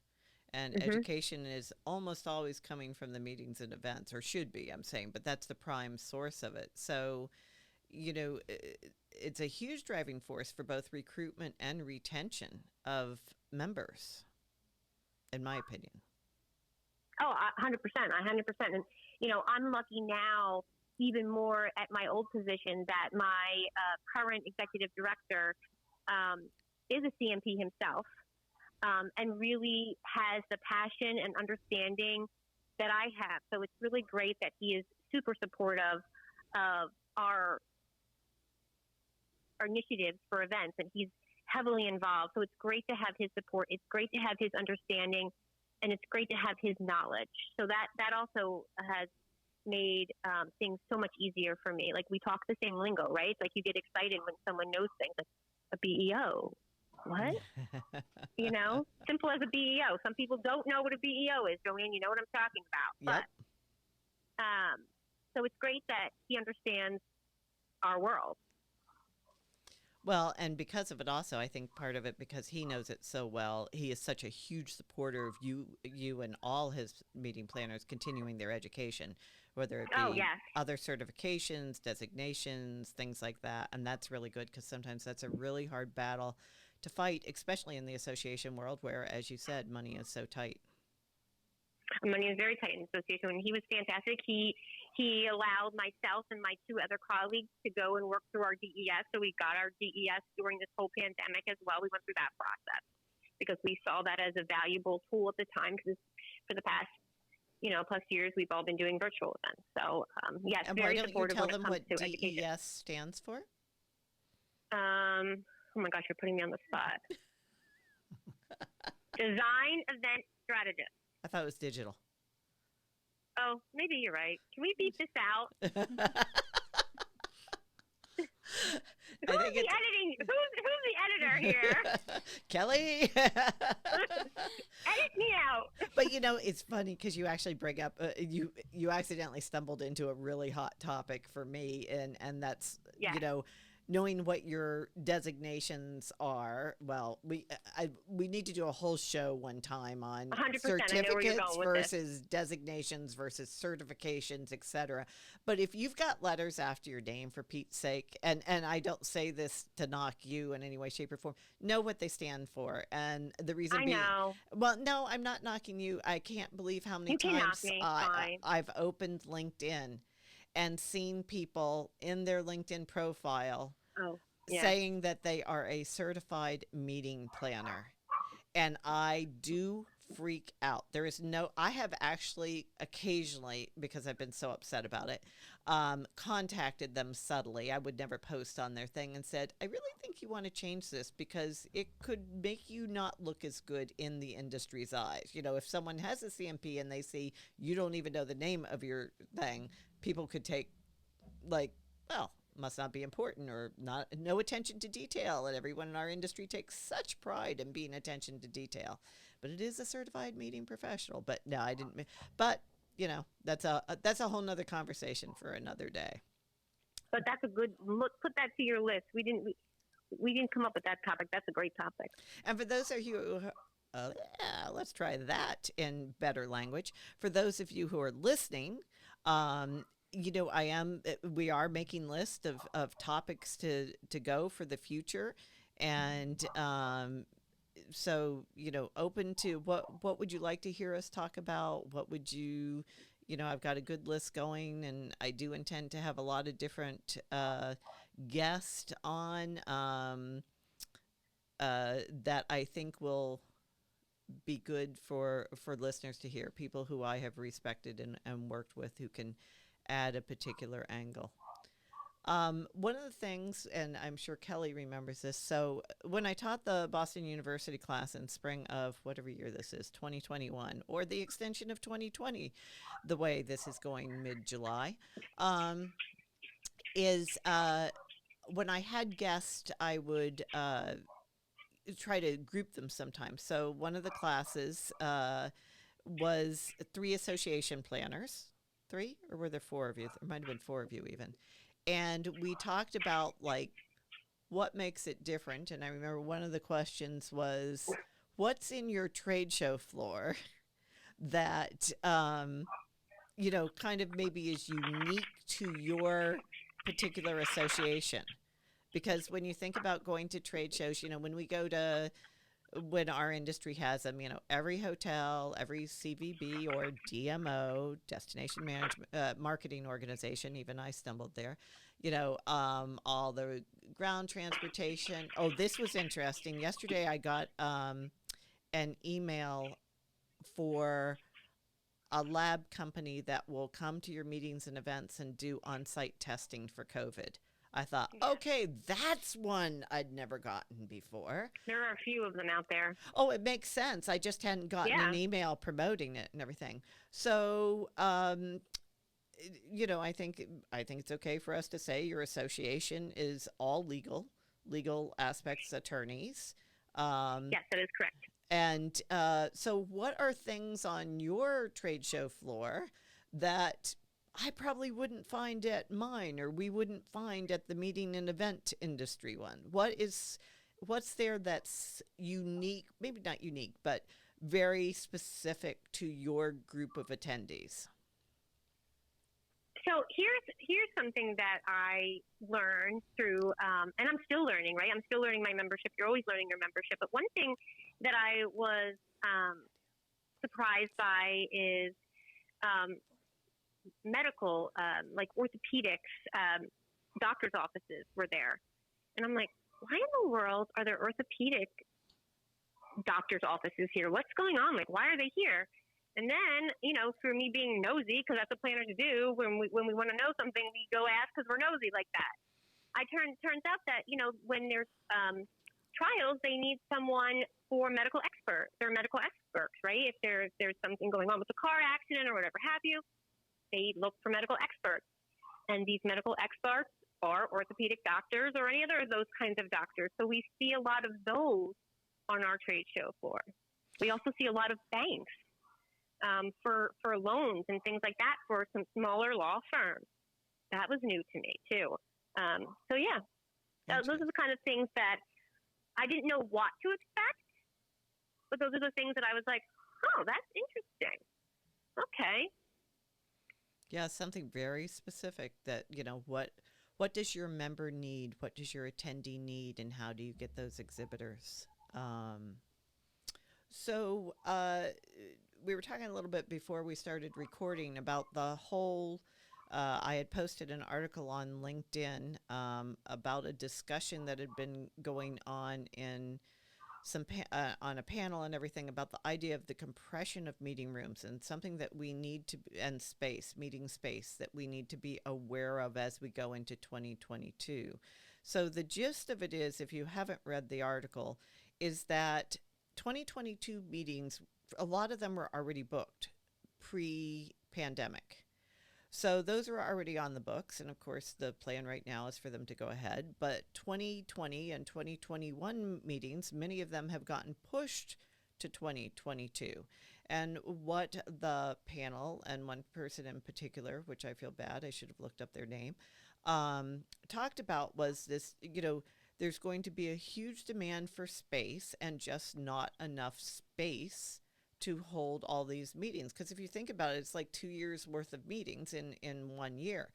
And education is almost always coming from the meetings and events, or should be, I'm saying, but that's the prime source of it. So, it's a huge driving force for both recruitment and retention of members, in my opinion. Oh, 100%, 100%. And, I'm lucky now, even more at my old position, that my current executive director is a CMP himself, and really has the passion and understanding that I have. So it's really great that he is super supportive of our initiatives for events, and he's heavily involved. So it's great to have his support. It's great to have his understanding, and it's great to have his knowledge. So that also has made things so much easier for me. Like, we talk the same lingo, right? It's like you get excited when someone knows things, like a BEO. What? You know, simple as a BEO. Some people don't know what a BEO is, Joanne. You know what I'm talking about. Yep. But so it's great that he understands our world. Well, and because of it also, I think part of it, because he knows it so well, he is such a huge supporter of you and all his meeting planners continuing their education, whether it be other certifications, designations, things like that. And that's really good, because sometimes that's a really hard battle to fight, especially in the association world where, as you said, money is so tight. Money is very tight in the association, and he was fantastic. He allowed myself and my two other colleagues to go and work through our DES. So we got our DES during this whole pandemic as well. We went through that process because we saw that as a valuable tool at the time, because for the past, plus years, we've all been doing virtual events. So, yes, and very why don't supportive you tell when it them comes what to education. DES stands for? Oh my gosh, you're putting me on the spot. Design Event Strategist. I thought it was digital. Oh, maybe you're right. Can we beat this out? Who's the editing? Who's the editor here? Kelly. Edit me out. But it's funny because you actually bring up you accidentally stumbled into a really hot topic for me, and that's knowing what your designations are. Well, we need to do a whole show one time on 100%, certificates versus designations versus certifications, etc. But if you've got letters after your name, for Pete's sake, and I don't say this to knock you in any way, shape, or form, know what they stand for. And the reason being, well, no, I'm not knocking you. I can't believe how many times I've opened LinkedIn and seen people in their LinkedIn profile saying that they are a certified meeting planner. And I do freak out. I have actually occasionally, because I've been so upset about it, contacted them subtly. I would never post on their thing, and said, I really think you want to change this because it could make you not look as good in the industry's eyes. If someone has a CMP and they see you don't even know the name of your thing, people could take must not be important, or no attention to detail. And everyone in our industry takes such pride in being attention to detail. But it is a certified meeting professional. But no, I didn't. But that's a whole nother conversation for another day. But that's a good look. Put that to your list. We didn't come up with that topic. That's a great topic. And for those of you let's try that in better language. For those of you who are listening, we are making lists of topics to go for the future. And so, open to what would you like to hear us talk about? What would you, I've got a good list going, and I do intend to have a lot of different guests on that I think will be good for listeners to hear, people who I have respected and worked with who can add a particular angle. One of the things, and I'm sure Kelly remembers this, so when I taught the Boston University class in spring of whatever year this is, 2021, or the extension of 2020, the way this is going mid-July, is when I had guests, I would try to group them sometimes. So one of the classes was 3 association planners. 3, or were there 4 of you? There might have been 4 of you even. And we talked about what makes it different. And I remember one of the questions was, what's in your trade show floor that, kind of maybe is unique to your particular association? Because when you think about going to trade shows, when our industry has them, every hotel, every CVB or DMO, destination management, marketing organization, even I stumbled there, all the ground transportation. Oh, this was interesting. Yesterday I got an email for a lab company that will come to your meetings and events and do on-site testing for COVID. I thought, okay, that's one I'd never gotten before. There are a few of them out there. Oh, it makes sense. I just hadn't gotten an email promoting it and everything. So, you know, I think it's okay for us to say your association is all legal aspects attorneys. Yes, that is correct. And so what are things on your trade show floor that I probably wouldn't find at mine, or we wouldn't find at the meeting and event industry one? What's there that's unique, maybe not unique, but very specific to your group of attendees? So here's something that I learned through, and I'm still learning, right? I'm still learning my membership. You're always learning your membership. But one thing that I was surprised by is medical, like orthopedics, doctor's offices were there. And I'm like, why in the world are there orthopedic doctor's offices here? What's going on? Like, why are they here? And then, you know, for me being nosy, because that's a planner to do, when we want to know something, we go ask because we're nosy like that. Turns out that, you know, when there's trials, they need someone for medical expert. They're medical experts, right? If there's something going on with a car accident or whatever have you, they look for medical experts. And these medical experts are orthopedic doctors or any other of those kinds of doctors. So we see a lot of those on our trade show floor. We also see a lot of banks for loans and things like that for some smaller law firms. That was new to me, too. So, yeah, those are the kind of things that I didn't know what to expect, but those are the things that I was like, oh, that's interesting. Okay. Yeah, something very specific that, you know, what does your member need? What does your attendee need? And how do you get those exhibitors? So we were talking a little bit before we started recording about the whole, I had posted an article on LinkedIn about a discussion that had been going on in on a panel and everything about the idea of the compression of meeting rooms, and something that we need to, and meeting space that we need to be aware of as we go into 2022. So the gist of it is, if you haven't read the article, is that 2022 meetings, a lot of them were already booked pre-pandemic. So those are already on the books, and of course the plan right now is for them to go ahead. But 2020 and 2021 meetings, many of them have gotten pushed to 2022. And what the panel, and one person in particular, which I feel bad, I should have looked up their name, talked about was this, you know, there's going to be a huge demand for space and just not enough space to hold all these meetings. Because if you think about it, it's like 2 years worth of meetings in 1 year.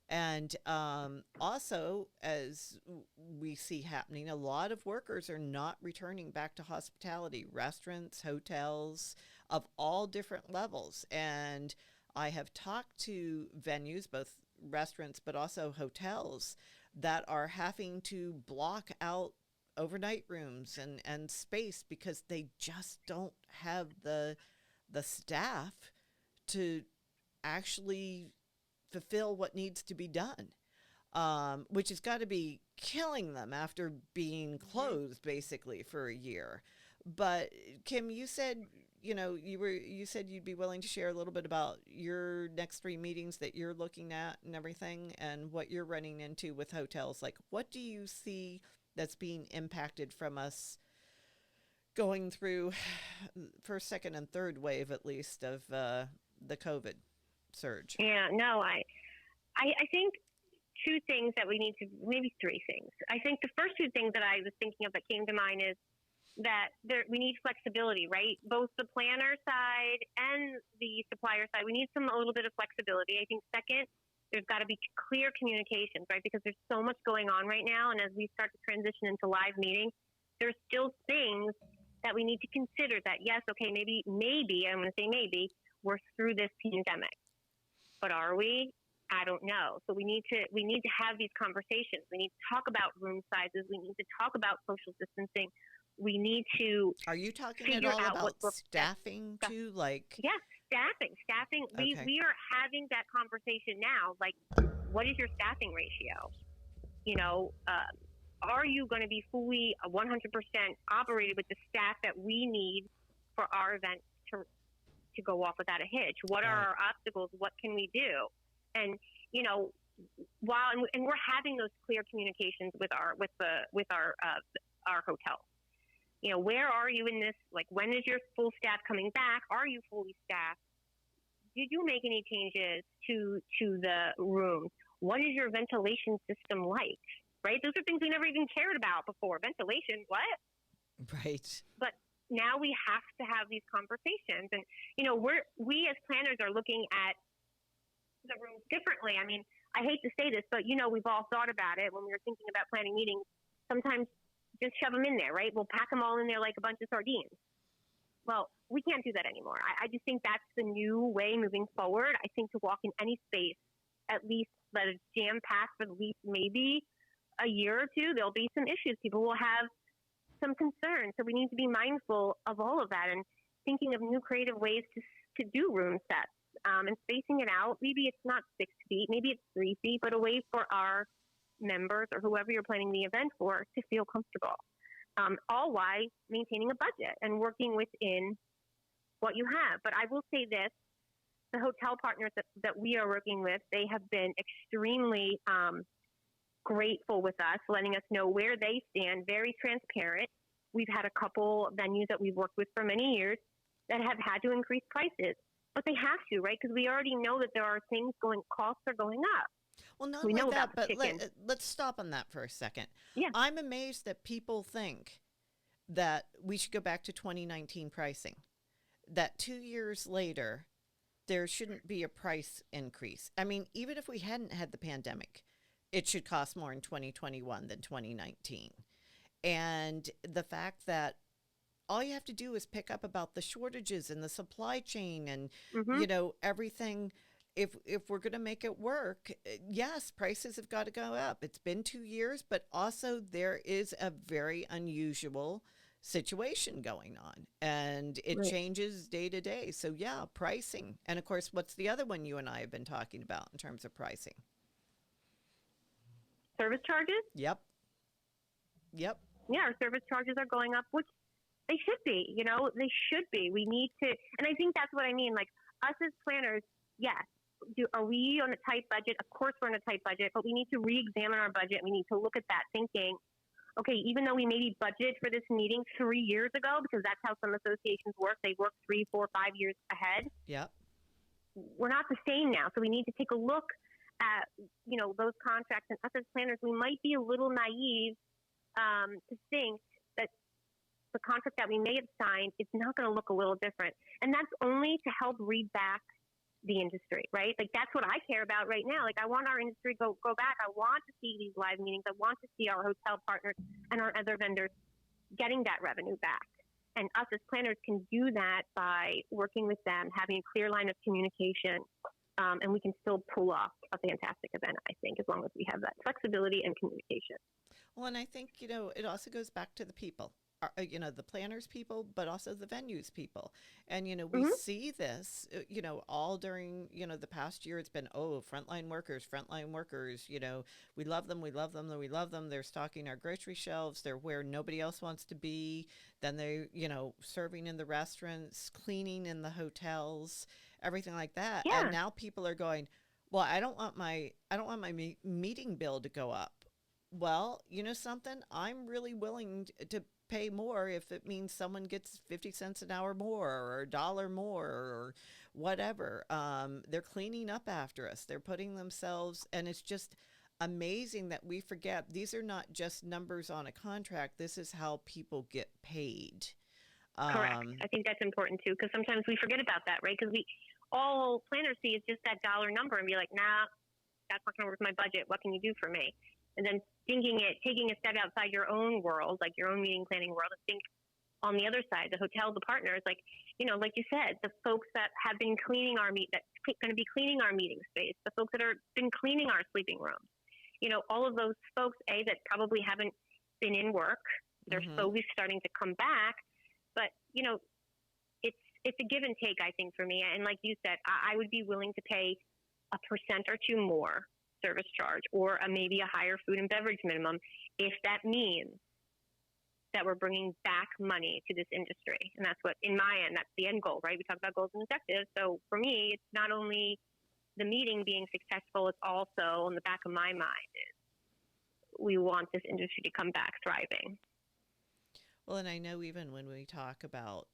And also, as we see happening, a lot of workers are not returning back to hospitality, restaurants, hotels of all different levels. And I have talked to venues, both restaurants, but also hotels, that are having to block out overnight rooms and space because they just don't have the staff to actually fulfill what needs to be done, which has got to be killing them after being closed basically for a year. But Kim, you said, you know, you said you'd be willing to share a little bit about your next 3 meetings that you're looking at and everything, and what you're running into with hotels. Like, what do you see that's being impacted from us going through first, second, and third wave, at least, of the COVID surge? Yeah, no, I think 2 things that we need to, maybe 3 things. I think the first 2 things that I was thinking of that came to mind is that we need flexibility, right? Both the planner side and the supplier side. We need a little bit of flexibility. I think second, there's got to be clear communications, right? Because there's so much going on right now. And as we start to transition into live meetings, there's still things that we need to consider that, yes, okay, maybe, I'm going to say maybe, we're through this pandemic. But are we? I don't know. So we need to have these conversations. We need to talk about room sizes. We need to talk about social distancing. We need to. Are you talking at all about staffing too? Like, yes, Staffing. Okay. We are having that conversation now. Like, what is your staffing ratio? Are you going to be fully 100% operated with the staff that we need for our event to go off without a hitch? What are our obstacles? What can we do? And we're having those clear communications with our hotel. Where are you in this? Like, when is your full staff coming back? Are you fully staffed? Did you make any changes to the room? What is your ventilation system like? Right? Those are things we never even cared about before. Ventilation, what? Right. But now we have to have these conversations. And, we as planners are looking at the rooms differently. I mean, I hate to say this, but, we've all thought about it when we were thinking about planning meetings. Sometimes just shove them in there, right? We'll pack them all in there like a bunch of sardines. Well, we can't do that anymore. I just think that's the new way moving forward. I think to walk in any space, at least let it jam-packed for at least maybe a year or two, there'll be some issues. People will have some concerns. So we need to be mindful of all of that and thinking of new creative ways to do room sets and spacing it out. Maybe it's not 6 feet, maybe it's 3 feet, but a way for our members or whoever you're planning the event for to feel comfortable. All while maintaining a budget and working within what you have. But I will say this, the hotel partners that we are working with, they have been extremely grateful with us, letting us know where they stand, very transparent. We've had a couple venues that we've worked with for many years that have had to increase prices, but they have to, right? Because we already know that there are costs are going up. Well, not we only know that, about the but let's stop on that for a second. Yeah. I'm amazed that people think that we should go back to 2019 pricing, that 2 years later, there shouldn't be a price increase. I mean, even if we hadn't had the pandemic, it should cost more in 2021 than 2019. And the fact that all you have to do is pick up about the shortages in the supply chain and, everything. If we're going to make it work, yes, prices have got to go up. It's been 2 years, but also there is a very unusual situation going on, and it changes day to day. So yeah, pricing. And of course, what's the other one you and I have been talking about in terms of pricing? Service charges? Yep. Yeah, our service charges are going up, which they should be, they should be. We need to, and I think that's what I mean. Like, us as planners, yes. Are we on a tight budget? Of course we're on a tight budget, but we need to re-examine our budget. We need to look at that thinking, okay, even though we maybe budgeted for this meeting 3 years ago, because that's how some associations work. They work 3, 4, 5 years ahead. Yep. We're not the same now. So we need to take a look at, those contracts. And us as planners, we might be a little naive to think that the contract that we may have signed is not going to look a little different. And that's only to help read back the industry, right? Like, that's what I care about right now. Like, I want our industry to go back. I want to see these live meetings. I want to see our hotel partners and our other vendors getting that revenue back. And us as planners can do that by working with them, having a clear line of communication, and we can still pull off a fantastic event, I think, as long as we have that flexibility and communication. Well, and I think, it also goes back to the people. The planners people, but also the venues people. And, we see this, all during, the past year. It's been, frontline workers. We love them. They're stocking our grocery shelves. They're where nobody else wants to be. Then they, serving in the restaurants, cleaning in the hotels, everything like that. Yeah. And now people are going, well, I don't want my meeting bill to go up. Well, something, I'm really willing to pay more if it means someone gets 50 cents an hour more or $1 more or whatever. They're cleaning up after us. They're putting themselves, and it's just amazing that we forget these are not just numbers on a contract. This is how people get paid. Correct. I think that's important too, because sometimes we forget about that, right? Because all planners see is just that dollar number and be like, nah, that's not going to work with my budget. What can you do for me? And then taking a step outside your own world, like your own meeting planning world, and think on the other side, the hotel, the partners, like you said, the folks that have been cleaning that's going to be cleaning our meeting space, the folks that are been cleaning our sleeping rooms, all of those folks, that probably haven't been in work, they're slowly starting to come back, but it's a give and take, I think, for me. And like you said, I would be willing to pay a percent or two more service charge, or maybe a higher food and beverage minimum, if that means that we're bringing back money to this industry. And that's what, in my end, that's the end goal, right? We talk about goals and objectives. So for me, it's not only the meeting being successful, it's also on the back of my mind is we want this industry to come back thriving. Well, and I know even when we talk about,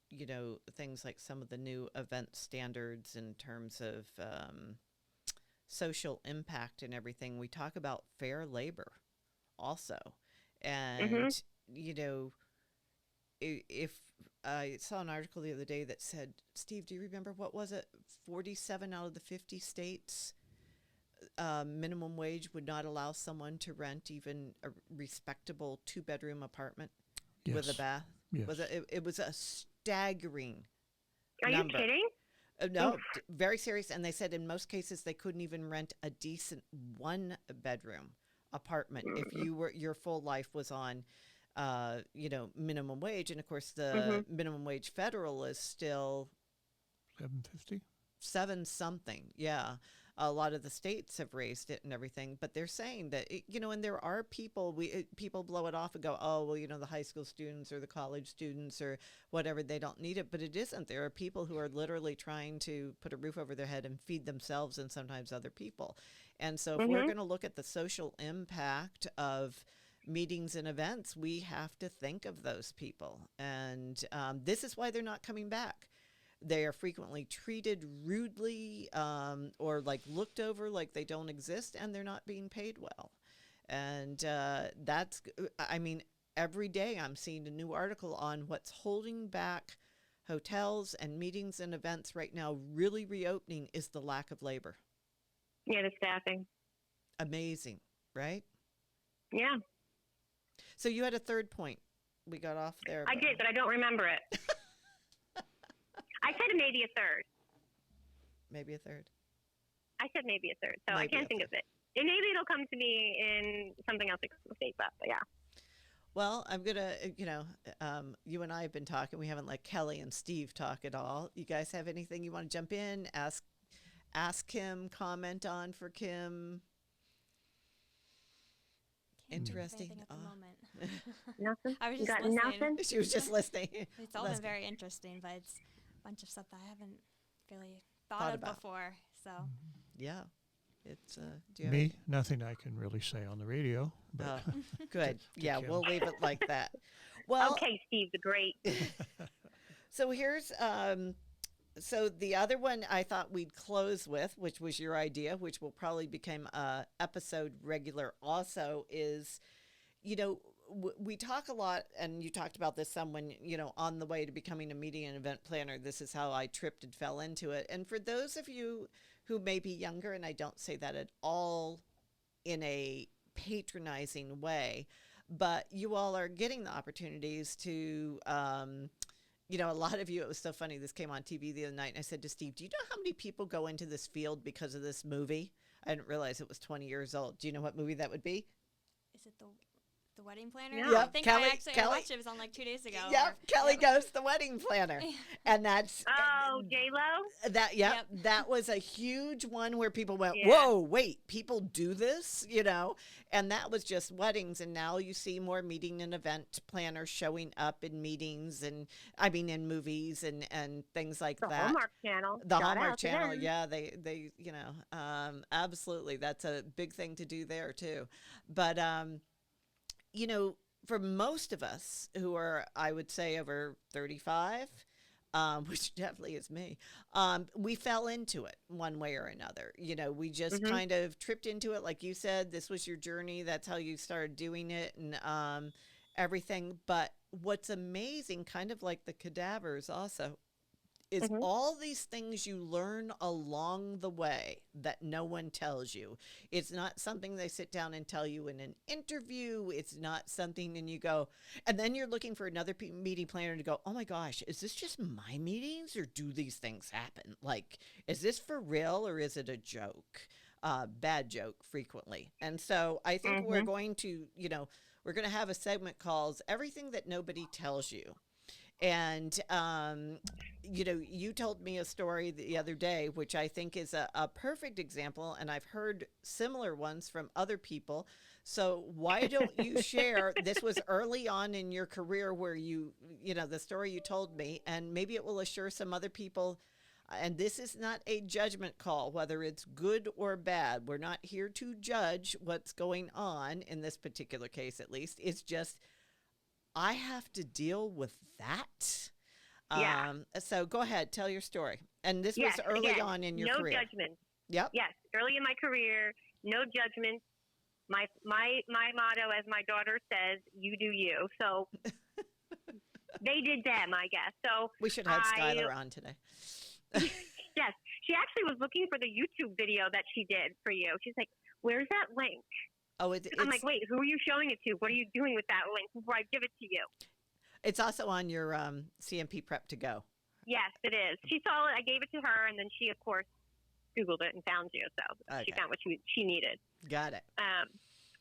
things like some of the new event standards in terms of social impact and everything, we talk about fair labor also. And, if I saw an article the other day that said, Steve, do you remember, what was it? 47 out of the 50 states minimum wage would not allow someone to rent even a respectable 2-bedroom apartment with a bath. Yes. It was a staggering Are number. you kidding? No, very serious. And they said in most cases they couldn't even rent a decent 1-bedroom apartment if your full life was on minimum wage. And of course the minimum wage federal is still $7.50, 7 something. Yeah. A lot of the states have raised it and everything, but they're saying that, and there are people, people blow it off and go, oh, well, the high school students or the college students or whatever, they don't need it. But it isn't. There are people who are literally trying to put a roof over their head and feed themselves and sometimes other people. And so if we're going to look at the social impact of meetings and events, we have to think of those people. And this is why they're not coming back. They are frequently treated rudely or looked over like they don't exist, and they're not being paid well. And every day I'm seeing a new article on what's holding back hotels and meetings and events right now really reopening is the lack of labor. Yeah, the staffing. Amazing, right? Yeah. So you had a third point. We got off there. I did, but I don't remember it. I said maybe a third. Maybe a third. I said maybe a third, so Maybe I can't think of it. And maybe it'll come to me in something else to state that, but yeah. Well, I'm going to, you and I have been talking. We haven't let Kelly and Steve talk at all. You guys have anything you want to jump in, ask Kim, comment on for Kim? Interesting. At the moment. Nothing? I was You just got listening. nothing? She was just listening. It's all been very interesting, but it's a bunch of stuff that I haven't really thought of about before. So Yeah. It's do you have Me, nothing I can really say on the radio. But good. Yeah, Kim. we'll leave it like that. Well, Okay, Steve the Great. so here's so the other one I thought we'd close with, which was your idea, which will probably become a episode regular also, is, we talk a lot, and you talked about this some when, on the way to becoming a meeting and event planner, this is how I tripped and fell into it. And for those of you who may be younger, and I don't say that at all in a patronizing way, but you all are getting the opportunities to, a lot of you, it was so funny, this came on TV the other night, and I said to Steve, do you know how many people go into this field because of this movie? I didn't realize it was 20 years old. Do you know what movie that would be? is it the Wedding Planner? Yeah. I Yep, think Kelly- I Kelly- watched it. It was on 2 days ago. Yep, Kelly Goes the Wedding Planner. And that's Oh, J-Lo? Yep. That was a huge one where people went, Yeah. whoa, wait, people do this, and that was just weddings. And now you see more meeting and event planners showing up in meetings in movies and things like The that. Hallmark Channel. The Shout Hallmark out to Channel, them. yeah, they absolutely, that's a big thing to do there too. But for most of us who are, I would say, over 35, which definitely is me, we fell into it one way or another. We just kind of tripped into it, like you said. This was your journey. That's how you started doing it, and everything. But what's amazing, kind of like the cadavers also, is all these things you learn along the way that no one tells you. It's not something they sit down and tell you in an interview. It's not something, and you go, and then you're looking for another meeting planner to go, oh my gosh, is this just my meetings, or do these things happen? Like, is this for real, or is it a joke? Bad joke frequently. And so I think we're going to, we're going to have a segment called Everything That Nobody Tells You. And, you told me a story the other day, which I think is a perfect example, and I've heard similar ones from other people. So why don't you share? This was early on in your career where the story you told me, and maybe it will assure some other people. And this is not a judgment call, whether it's good or bad. We're not here to judge what's going on in this particular case, at least. It's just, I have to deal with that. Yeah. So go ahead, tell your story. And this Yes, was early again, on in your no career. No judgment. Yep. Yes, early in my career, no judgment. My motto, as my daughter says, you do you. So they did them, I guess. So we should have Skylar on today. Yes, she actually was looking for the YouTube video that she did for you. She's like, "Where's that link?" Oh, I'm like, "Wait, who are you showing it to? What are you doing with that link before I give it to you?" It's also on your CMP Prep to Go. Yes, it is. She saw it. I gave it to her, and then she, of course, Googled it and found you. So she found what she needed. Got it.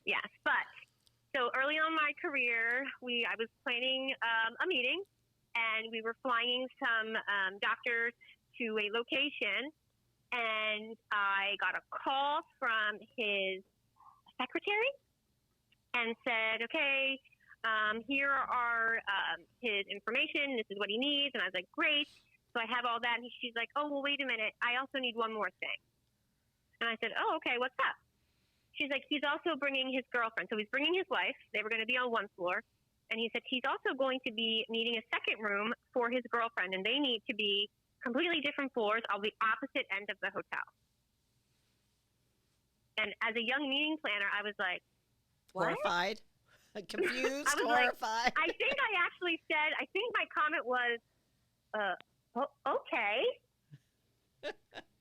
Yes, but so early on in my career, I was planning a meeting, and we were flying some doctors to a location, and I got a call from his secretary and said, "Okay, here are his information. This is what he needs." And I was like, "Great." So I have all that, and she's like, "Oh, well, wait a minute. I also need one more thing." And I said, "Oh, okay, what's up?" She's like, "He's also bringing his girlfriend." So he's bringing his wife. They were going to be on one floor. And he said, he's also going to be needing a second room for his girlfriend, and they need to be completely different floors on the opposite end of the hotel. And as a young meeting planner, I was like, what? Horrified, confused, I was horrified. Like, I think my comment was, okay.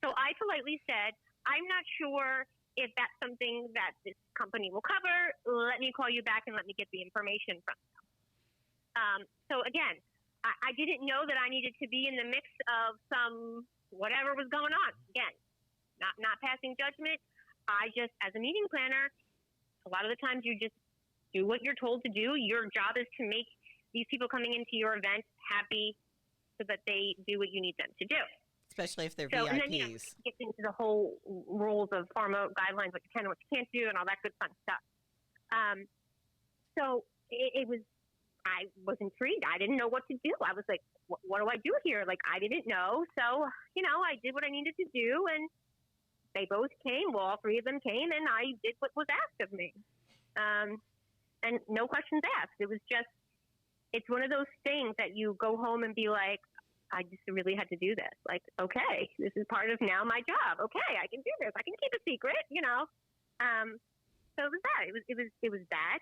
So I politely said, I'm not sure if that's something that this company will cover. Let me call you back and let me get the information from you. So again, I didn't know that I needed to be in the mix of some whatever was going on. Again, not passing judgment. I just, as a meeting planner, a lot of the times you just do what you're told to do. Your job is to make these people coming into your event happy so that they do what you need them to do. Especially if they're VIPs. And then, get into the whole rules of pharma guidelines, what you can and what you can't do, and all that good fun stuff. So it was, I was intrigued. I didn't know what to do. I was like, what do I do here? Like, I didn't know. So, I did what I needed to do, and they both came. Well, all three of them came, and I did what was asked of me. And no questions asked. It was just, it's one of those things that you go home and be like, I just really had to do this. Like, okay, this is part of now my job. Okay, I can do this. I can keep a secret, So it was that. It was that.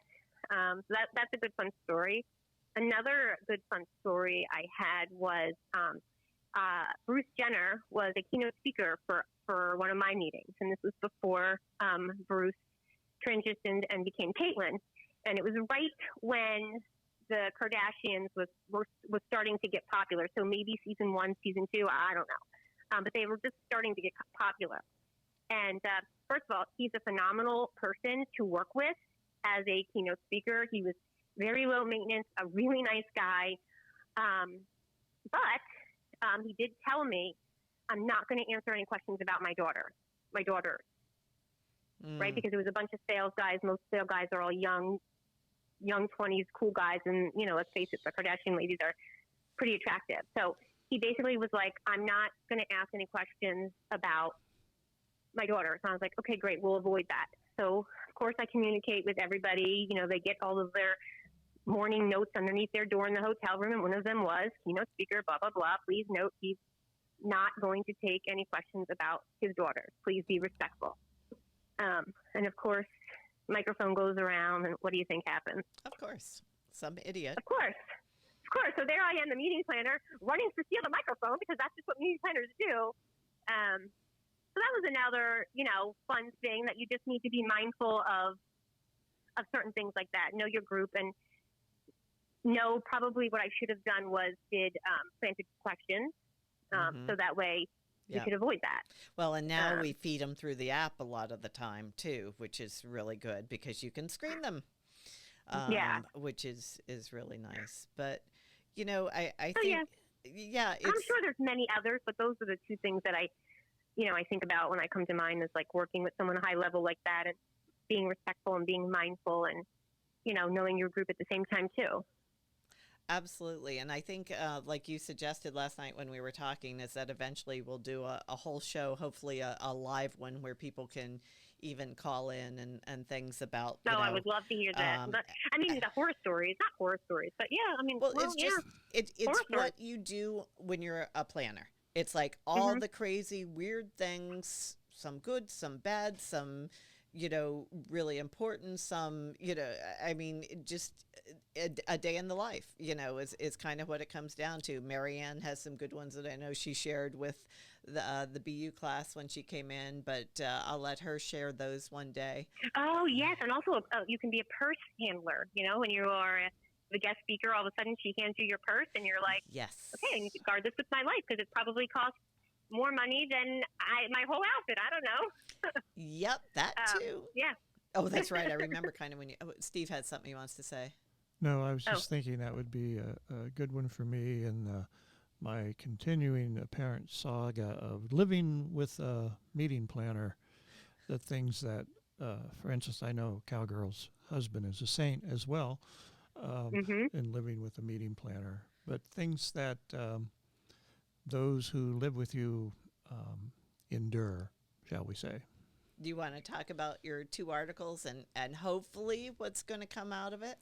So that's a good fun story. Another good fun story I had was Bruce Jenner was a keynote speaker for one of my meetings, and this was before Bruce transitioned and became Caitlyn, and it was right when the Kardashians was starting to get popular. So maybe season 1, season 2, I don't know, but they were just starting to get popular. And first of all, he's a phenomenal person to work with as a keynote speaker. He was very low maintenance, a really nice guy. But he did tell me, I'm not going to answer any questions about my daughter, right? Because it was a bunch of sales guys. Most sales guys are all young 20s, cool guys. And, let's face it, the Kardashian ladies are pretty attractive. So he basically was like, I'm not going to ask any questions about my daughter. So I was like, okay, great. We'll avoid that. So, of course, I communicate with everybody. They get all of their morning notes underneath their door in the hotel room, and one of them was, keynote speaker, blah, blah, blah. Please note he's not going to take any questions about his daughter. Please be respectful. And, of course, microphone goes around, and what do you think happens? Of course. Some idiot. Of course. So there I am, the meeting planner, running to steal the microphone because that's just what meeting planners do. So that was another, fun thing that you just need to be mindful of certain things like that. Know your group, and know probably what I should have done was planted questions. So that way you could avoid that. Well, and now we feed them through the app a lot of the time too, which is really good because you can screen them, which is really nice. But I Oh, think, yeah. yeah, I'm it's sure there's many others, but those are the two things that I think about when I come to mind is like working with someone high level like that and being respectful and being mindful and, knowing your group at the same time too. absolutely. And I think, like you suggested last night when we were talking, is that eventually we'll do a whole show, hopefully a live one where people can even call in and things about, So I would love to hear that. um, But I mean, the horror stories, not horror stories, but yeah, I mean, well, it's yeah, just it's horror stories. what you do when you're a planner. It's like all Hmm. the crazy weird things, some good, some bad, some really important, some I mean, just a day in the life, is kind of what it comes down to. Marianne has some good ones that I know she shared with the BU class when she came in, but I'll let her share those one day. Oh, yes. And also, you can be a purse handler, when you are the guest speaker, all of a sudden she hands you your purse and you're like, Yes. okay, I need to guard this with my life because it probably costs more money than my whole outfit. I don't know. Yep, that too. Yeah. Oh, that's right. I remember kind of when Steve had something he wants to say. No, I was Oh. just thinking that would be a good one for me and my continuing apparent saga of living with a meeting planner. The things that, for instance, I know Cowgirl's husband is a saint as well, Hmm. in living with a meeting planner. But things that those who live with you endure, shall we say. Do you want to talk about your two articles and hopefully what's going to come out of it?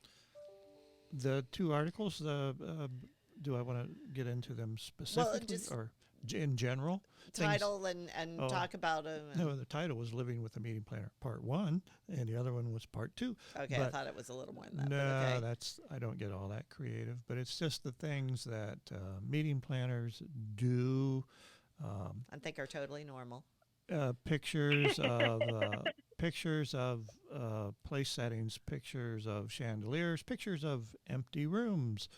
The two articles, do I want to get into them specifically just or in general? Title and Oh. talk about them. No, the title was Living with a Meeting Planner, Part 1, and the other one was Part 2. Okay, I but thought it was a little more than that. No, but okay. that's I don't get all that creative, but it's just the things that meeting planners do. I think are totally normal. Pictures of place settings, pictures of chandeliers, pictures of empty rooms,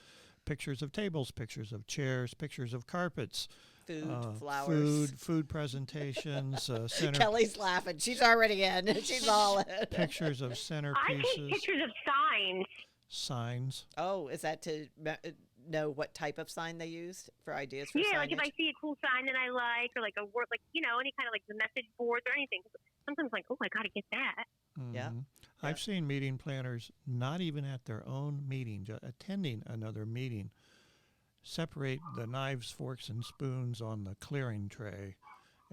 pictures of tables, pictures of chairs, pictures of carpets, Food, flowers. food presentations, center Kelly's laughing. She's already in. She's all in. pictures of I take centerpieces, pictures of signs. signs. Oh, is that to know what type of sign they used for ideas for Yeah, signage? like if I see a cool sign that I like, or like a word, like any kind of like the message boards or anything. Sometimes like, oh, I got to get that. Yeah. Mhm. I've seen meeting planners not even at their own meeting, attending another meeting, separate the knives, forks, and spoons on the clearing tray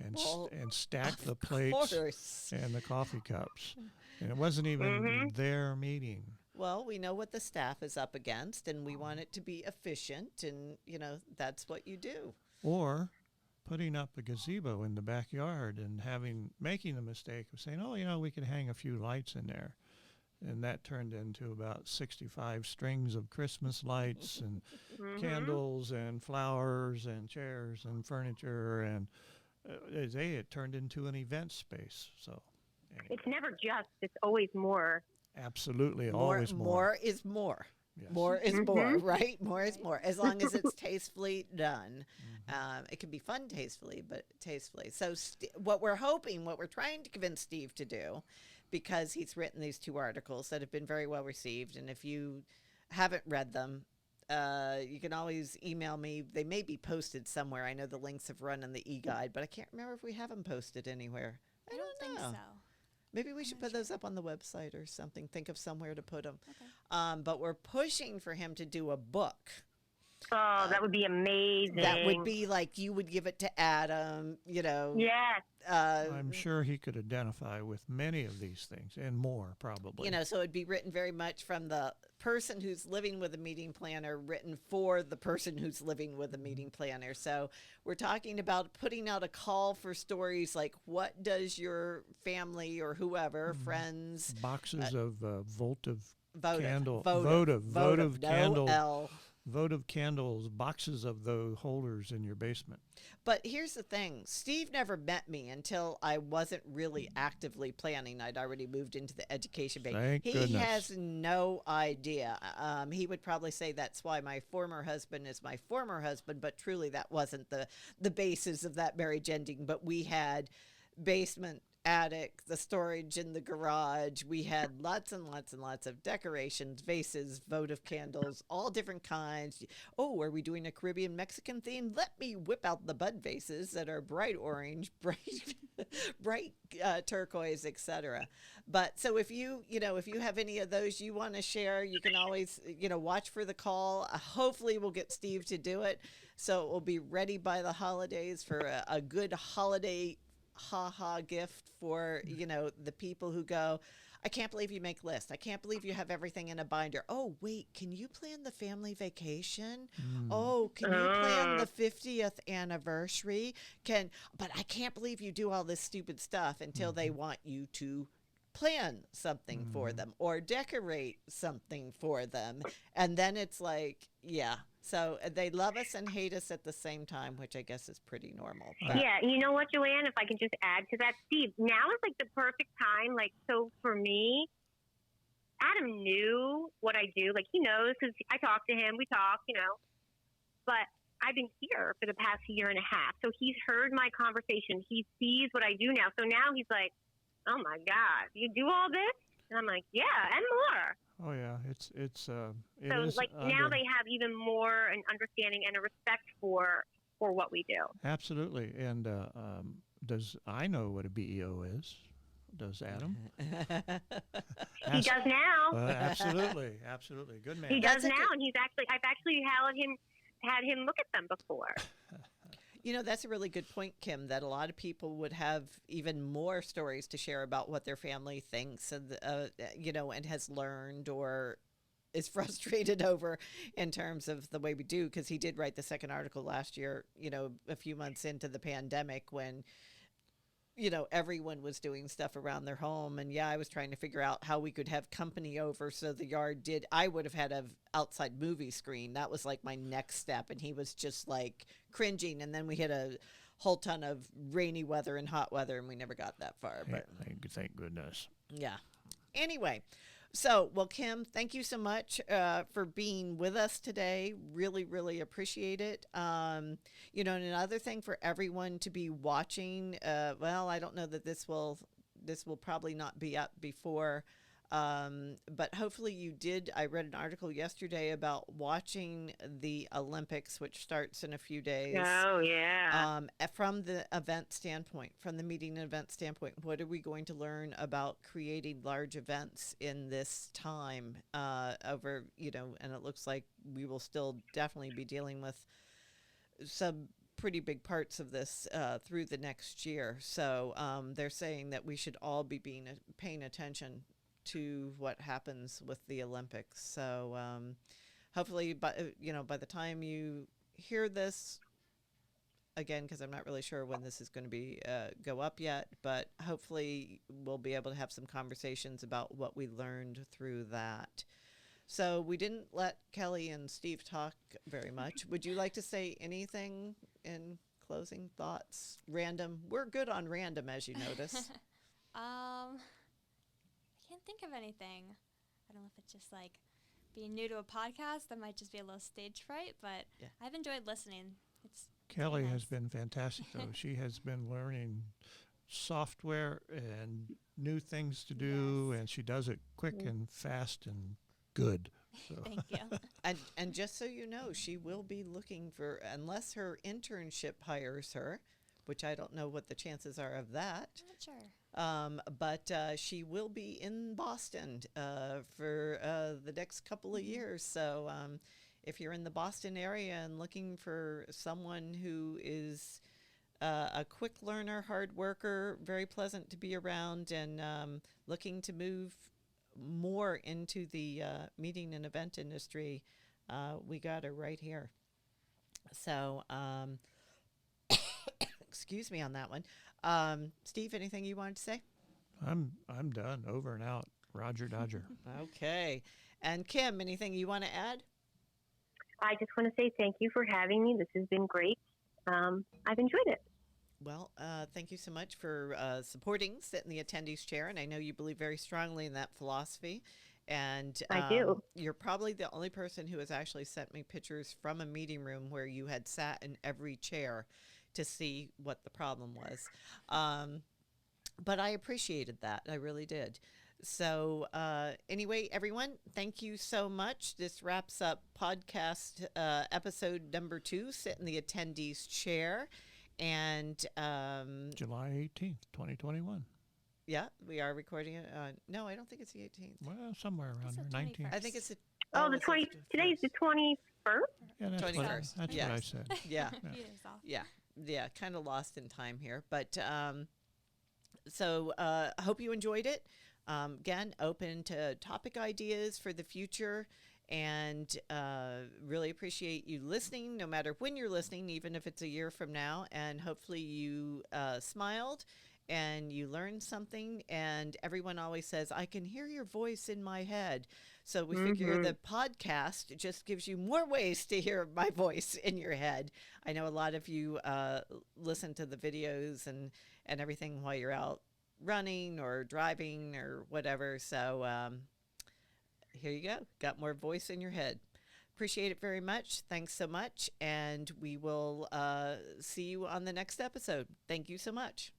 and Well, and stack the Of plates course. and the coffee cups. And it wasn't even Mhm. their meeting. Well, we know what the staff is up against, and we want it to be efficient, and that's what you do. Or putting up a gazebo in the backyard and making the mistake of saying, oh, we could hang a few lights in there. And that turned into about 65 strings of Christmas lights and Mhm. candles and flowers and chairs and furniture. And it turned into an event space. So anyway, It's never just. It's always more. absolutely, More, always more. more is more. Yes. More is Mhm. more, right? More is more. As long as it's tastefully done. It can be fun tastefully, but tastefully. So what we're trying to convince Steve to do, because he's written these two articles that have been very well received, and if you haven't read them, you can always email me. They may be posted somewhere. I know the links have run in the e-guide, but I can't remember if we have them posted anywhere. I don't think know. so. Maybe we should not put those up on the website or something. Think of somewhere to put them. Okay. But we're pushing for him to do a book. Oh, that would be amazing. That would be like you would give it to Adam, Yes. I'm sure he could identify with many of these things and more, probably. So it'd be written very much from the person who's living with a meeting planner, written for the person who's living with a meeting planner. So we're talking about putting out a call for stories like, what does your family or whoever, friends, Boxes of votive votive candle, votive votive no candle, L. votive candles, boxes of the holders in your basement. But here's the thing. Steve never met me until I wasn't really actively planning. I'd already moved into the education base. Thank He goodness. has no idea. He would probably say that's why my former husband is my former husband, but truly that wasn't the basis of that marriage ending. But we had basement attic, the storage in the garage. We had lots and lots and lots of decorations, vases, votive candles, all different kinds. Oh, are we doing a Caribbean Mexican theme? Let me whip out the bud vases that are bright orange, bright turquoise, etc. But so if you have any of those you want to share, you can always, watch for the call. Hopefully we'll get Steve to do it, so it will be ready by the holidays for a good holiday gift for the people who go, I can't believe you make lists, I can't believe you have everything in a binder. Oh wait, can you plan the family vacation? Oh, can you plan the 50th anniversary? But I can't believe you do all this stupid stuff until they want you to plan something for them or decorate something for them, and then it's like, yeah. So they love us and hate us at the same time, which I guess is pretty normal. But. Yeah, you know what, Joanne, if I can just add to that, Steve, now is like the perfect time. Like, so for me, Adam knew what I do. Like, he knows because I talk to him, we talk, but I've been here for the past year and a half. So he's heard my conversation. He sees what I do now. So now he's like, oh my God, you do all this? And I'm like, yeah, and more. Oh yeah, it So is like now they have even more an understanding and a respect for what we do. Absolutely. And I know what a BEO is? Does Adam? He does now. Absolutely. Good man. He does now, and I've actually had him look at them before. That's a really good point, Kim, that a lot of people would have even more stories to share about what their family thinks and, and has learned or is frustrated over in terms of the way we do. Because he did write the second article last year, a few months into the pandemic when, everyone was doing stuff around their home. And I was trying to figure out how we could have company over. So the yard I would have had an outside movie screen. That was like my next step. And he was just like cringing. And then we had a whole ton of rainy weather and hot weather, and we never got that far. But thank goodness. Yeah. Anyway. So, well, Kim, thank you so much for being with us today. Really, really appreciate it. And another thing for everyone to be watching. I don't know that this will probably not be up before, but hopefully you did. I read an article yesterday about watching the Olympics, which starts in a few days. Oh, yeah. From the event standpoint, from the meeting and event standpoint, what are we going to learn about creating large events in this time over, and it looks like we will still definitely be dealing with some pretty big parts of this through the next year. So they're saying that we should all be paying attention to what happens with the Olympics. So hopefully, by the time you hear this, again, because I'm not really sure when this is going to be go up yet, but hopefully we'll be able to have some conversations about what we learned through that. So we didn't let Kelly and Steve talk very much. Would you like to say anything in closing thoughts? Random. We're good on random, as you notice. I can't think of anything. I don't know if it's just like being new to a podcast. That might just be a little stage fright, but yeah. I've enjoyed listening. Kelly has been fantastic, though. She has been learning software and new things to do, and she does it quick and fast and good. So. Thank you. And just so you know, she will be looking for, unless her internship hires her, which I don't know what the chances are of that. I'm not sure. But she will be in Boston for the next couple of years. So if you're in the Boston area and looking for someone who is a quick learner, hard worker, very pleasant to be around, and looking to move more into the meeting and event industry, we got her right here. So excuse me on that one. Steve, anything you wanted to say? I'm done. Over and out. Roger Dodger. Okay. And Kim, anything you want to add? I just want to say thank you for having me. This has been great. I've enjoyed it. Well, thank you so much for supporting Sit in the Attendees Chair, and I know you believe very strongly in that philosophy. And I do. You're probably the only person who has actually sent me pictures from a meeting room where you had sat in every chair to see what the problem was. but I appreciated that. I really did. So, anyway, everyone, thank you so much. This wraps up podcast episode number 2, Sit in the Attendees Chair. And July 18th, 2021. yeah, we are recording it. No, I don't think it's the 18th. Well, somewhere around It's the there, 19th. I think it's the The 20. Today's the 21st. Yeah, that's, 21st. That's Yes. what I said. Yeah. Few days off. Yeah, kind of lost in time here, but so I hope you enjoyed it. Again, open to topic ideas for the future, and really appreciate you listening, no matter when you're listening, even if it's a year from now. And hopefully you smiled and you learned something. And everyone always says, I can hear your voice in my head. So we figure the podcast just gives you more ways to hear my voice in your head. I know a lot of you listen to the videos and everything while you're out running or driving or whatever. So here you go. Got more voice in your head. Appreciate it very much. Thanks so much. And we will see you on the next episode. Thank you so much.